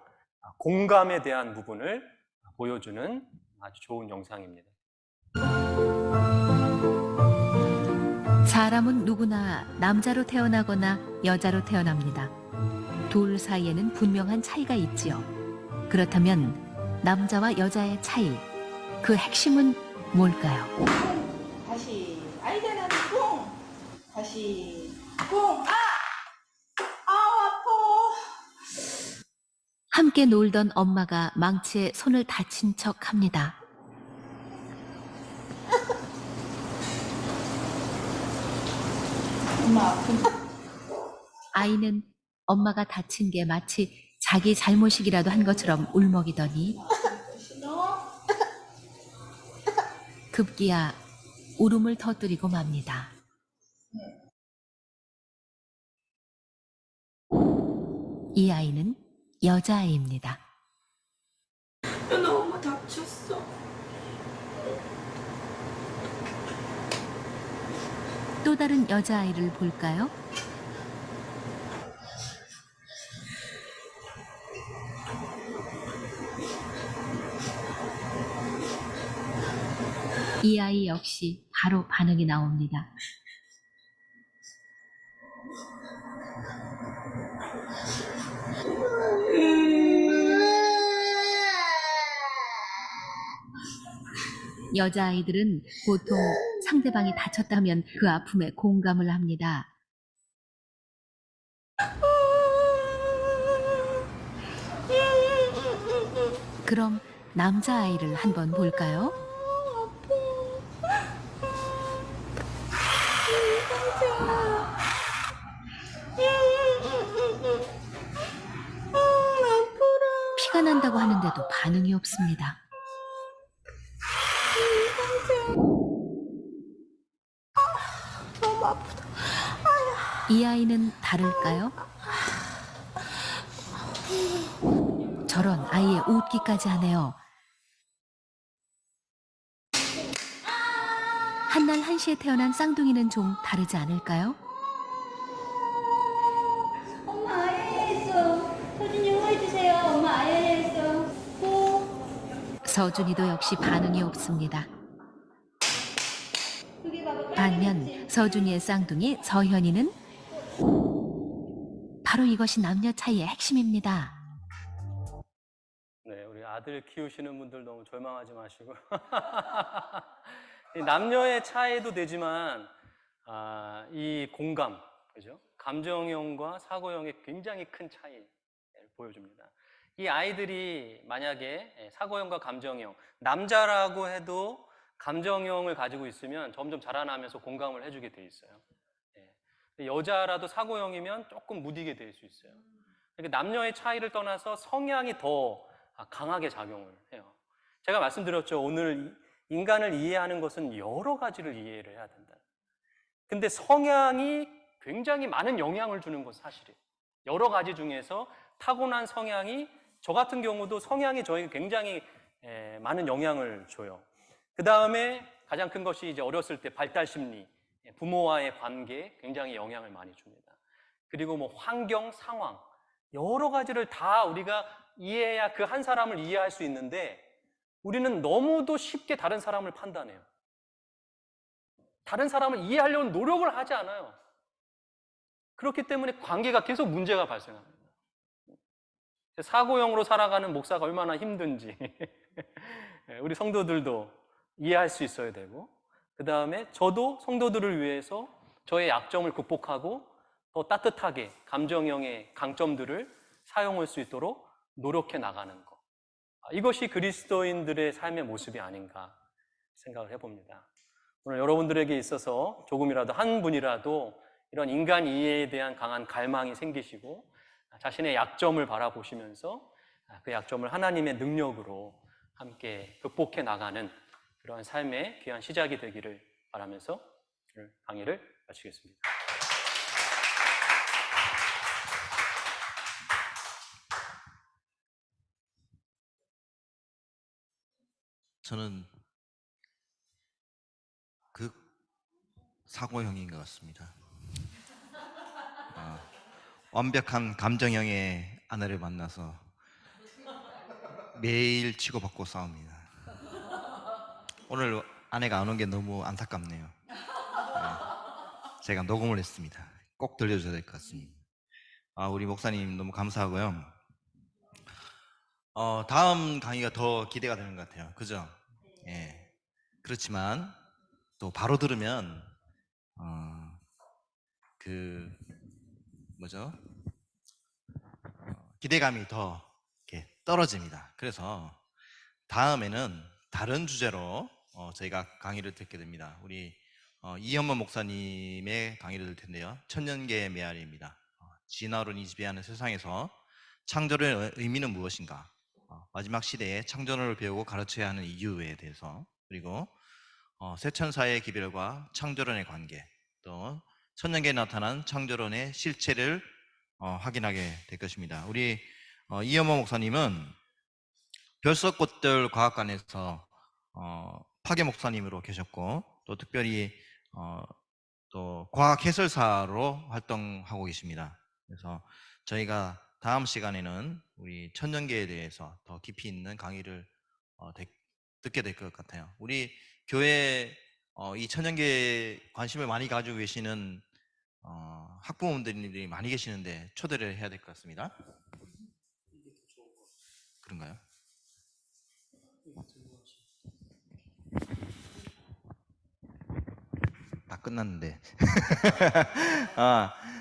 공감에 대한 부분을 보여주는 아주 좋은 영상입니다. 사람은 누구나 남자로 태어나거나 여자로 태어납니다. 둘 사이에는 분명한 차이가 있지요. 그렇다면 남자와 여자의 차이, 그 핵심은 뭘까요? 다시 아이들은 뿡 다시 뿡 아파. 함께 놀던 엄마가 망치에 손을 다친 척 합니다. 엄마 아픈. 아이는 엄마가 다친 게 마치 자기 잘못이기라도 한 것처럼 울먹이더니 급기야 울음을 터뜨리고 맙니다. 이 아이는 여자아이입니다. 너무 다쳤어. 또 다른 여자아이를 볼까요? 이 아이 역시 바로 반응이 나옵니다. 여자아이들은 보통 상대방이 다쳤다면 그 아픔에 공감을 합니다. 그럼 남자아이를 한번 볼까요? 피가 난다고 하는데도 반응이 없습니다. 너무 아프다. 이 아이는 다를까요? 저런 아이의 웃기까지 하네요. 한날 한시에 태어난 쌍둥이는 좀 다르지 않을까요? 엄마 아야야 했어. 서준이 호해주세요. 엄마 아야야 했어. 호. 서준이도 역시 반응이 없습니다. 여기 봐봐. 반면 서준이의 쌍둥이 서현이는 바로 이것이 남녀 차이의 핵심입니다. 네, 우리 아들 키우시는 분들 너무 절망하지 마시고 이 남녀의 차이도 되지만 이 공감, 그죠? 감정형과 사고형의 굉장히 큰 차이를 보여줍니다. 이 아이들이 만약에 사고형과 감정형, 남자라고 해도 감정형을 가지고 있으면 점점 자라나면서 공감을 해주게 돼 있어요. 여자라도 사고형이면 조금 무디게 될 수 있어요. 그러니까 남녀의 차이를 떠나서 성향이 더 강하게 작용을 해요. 제가 말씀드렸죠. 오늘 인간을 이해하는 것은 여러 가지를 이해를 해야 된다. 근데 성향이 굉장히 많은 영향을 주는 것은 사실이에요. 여러 가지 중에서 타고난 성향이, 저 같은 경우도 성향이 저에게 굉장히 많은 영향을 줘요. 그 다음에 가장 큰 것이 이제 어렸을 때 발달 심리, 부모와의 관계에 굉장히 영향을 많이 줍니다. 그리고 뭐 환경, 상황, 여러 가지를 다 우리가 이해해야 그 한 사람을 이해할 수 있는데 우리는 너무도 쉽게 다른 사람을 판단해요. 다른 사람을 이해하려는 노력을 하지 않아요. 그렇기 때문에 관계가 계속 문제가 발생합니다. 사고형으로 살아가는 목사가 얼마나 힘든지 우리 성도들도 이해할 수 있어야 되고, 그 다음에 저도 성도들을 위해서 저의 약점을 극복하고 더 따뜻하게 감정형의 강점들을 사용할 수 있도록 노력해 나가는 것, 이것이 그리스도인들의 삶의 모습이 아닌가 생각을 해봅니다. 오늘 여러분들에게 있어서 조금이라도 한 분이라도 이런 인간 이해에 대한 강한 갈망이 생기시고 자신의 약점을 바라보시면서 그 약점을 하나님의 능력으로 함께 극복해 나가는 그런 삶의 귀한 시작이 되기를 바라면서 오늘 강의를 마치겠습니다. 저는 사고형인 것 같습니다. 완벽한 감정형의 아내를 만나서 매일 치고받고 싸웁니다. 오늘 아내가 안 온 게 너무 안타깝네요. 제가 녹음을 했습니다. 꼭 들려줘야 될 것 같습니다. 우리 목사님 너무 감사하고요. 다음 강의가 더 기대가 되는 것 같아요. 그죠? 예. 그렇지만 또 바로 들으면 기대감이 더 이렇게 떨어집니다. 그래서 다음에는 다른 주제로 저희가 강의를 듣게 됩니다. 우리 이현모 목사님의 강의를 들 텐데요. 천년계의 메아리입니다. 진화론이 지배하는 세상에서 창조론의 의미는 무엇인가? 마지막 시대에 창조론을 배우고 가르쳐야 하는 이유에 대해서, 그리고 새천사의 기별과 창조론의 관계, 또 천년계에 나타난 창조론의 실체를 확인하게 될 것입니다. 우리 이현모 목사님은 별석꽃들 과학관에서 파괴 목사님으로 계셨고, 또 특별히 또 과학 해설사로 활동하고 계십니다. 그래서 저희가 다음 시간에는 우리 천년계에 대해서 더 깊이 있는 강의를 듣게 될 것 같아요. 우리 교회 이 천년계에 관심을 많이 가지고 계시는 학부모님들이 많이 계시는데 초대를 해야 될 것 같습니다. 그런가요? 다 끝났는데.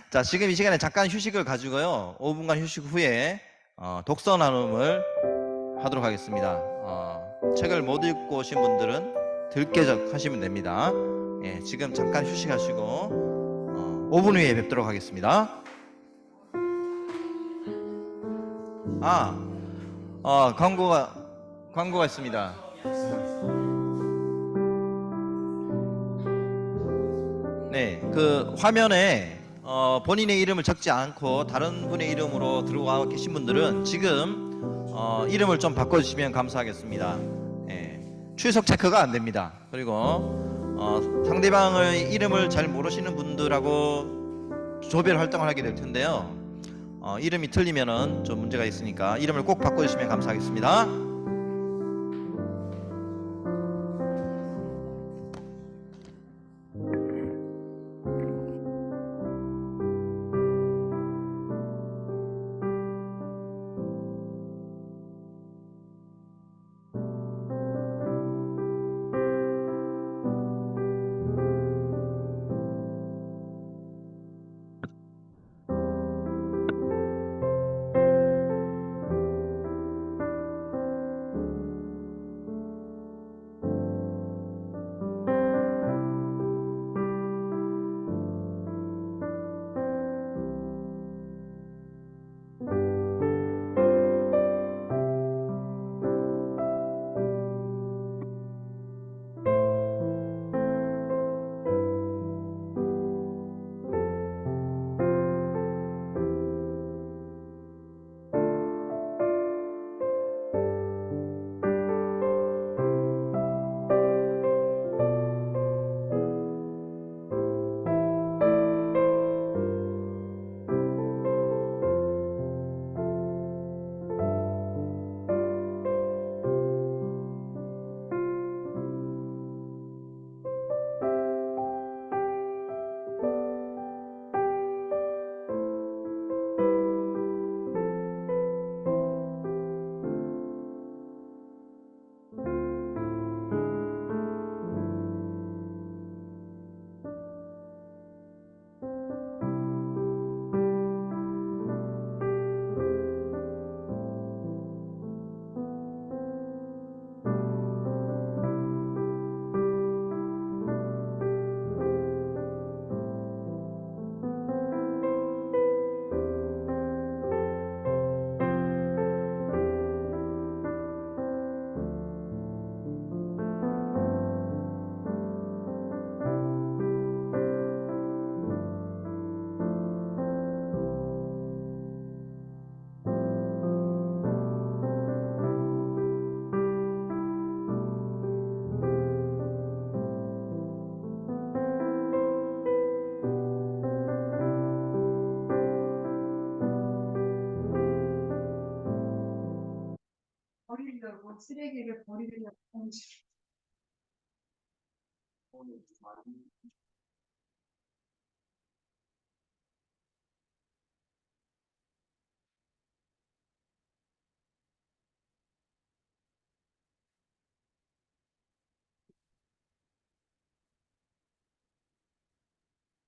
자, 지금 이 시간에 잠깐 휴식을 가지고요. 5분간 휴식 후에 독서 나눔을 하도록 하겠습니다. 책을 못 읽고 오신 분들은 들깨적 하시면 됩니다. 예, 지금 잠깐 휴식하시고 5분 후에 뵙도록 하겠습니다. 광고가 있습니다. 네, 그 화면에 본인의 이름을 적지 않고 다른 분의 이름으로 들어와 계신 분들은 지금 이름을 좀 바꿔주시면 감사하겠습니다. 예, 출석 체크가 안 됩니다. 그리고 상대방의 이름을 잘 모르시는 분들하고 조별 활동을 하게 될 텐데요. 이름이 틀리면은 좀 문제가 있으니까 이름을 꼭 바꿔주시면 감사하겠습니다. 버리려고 쓰레기를 버리려고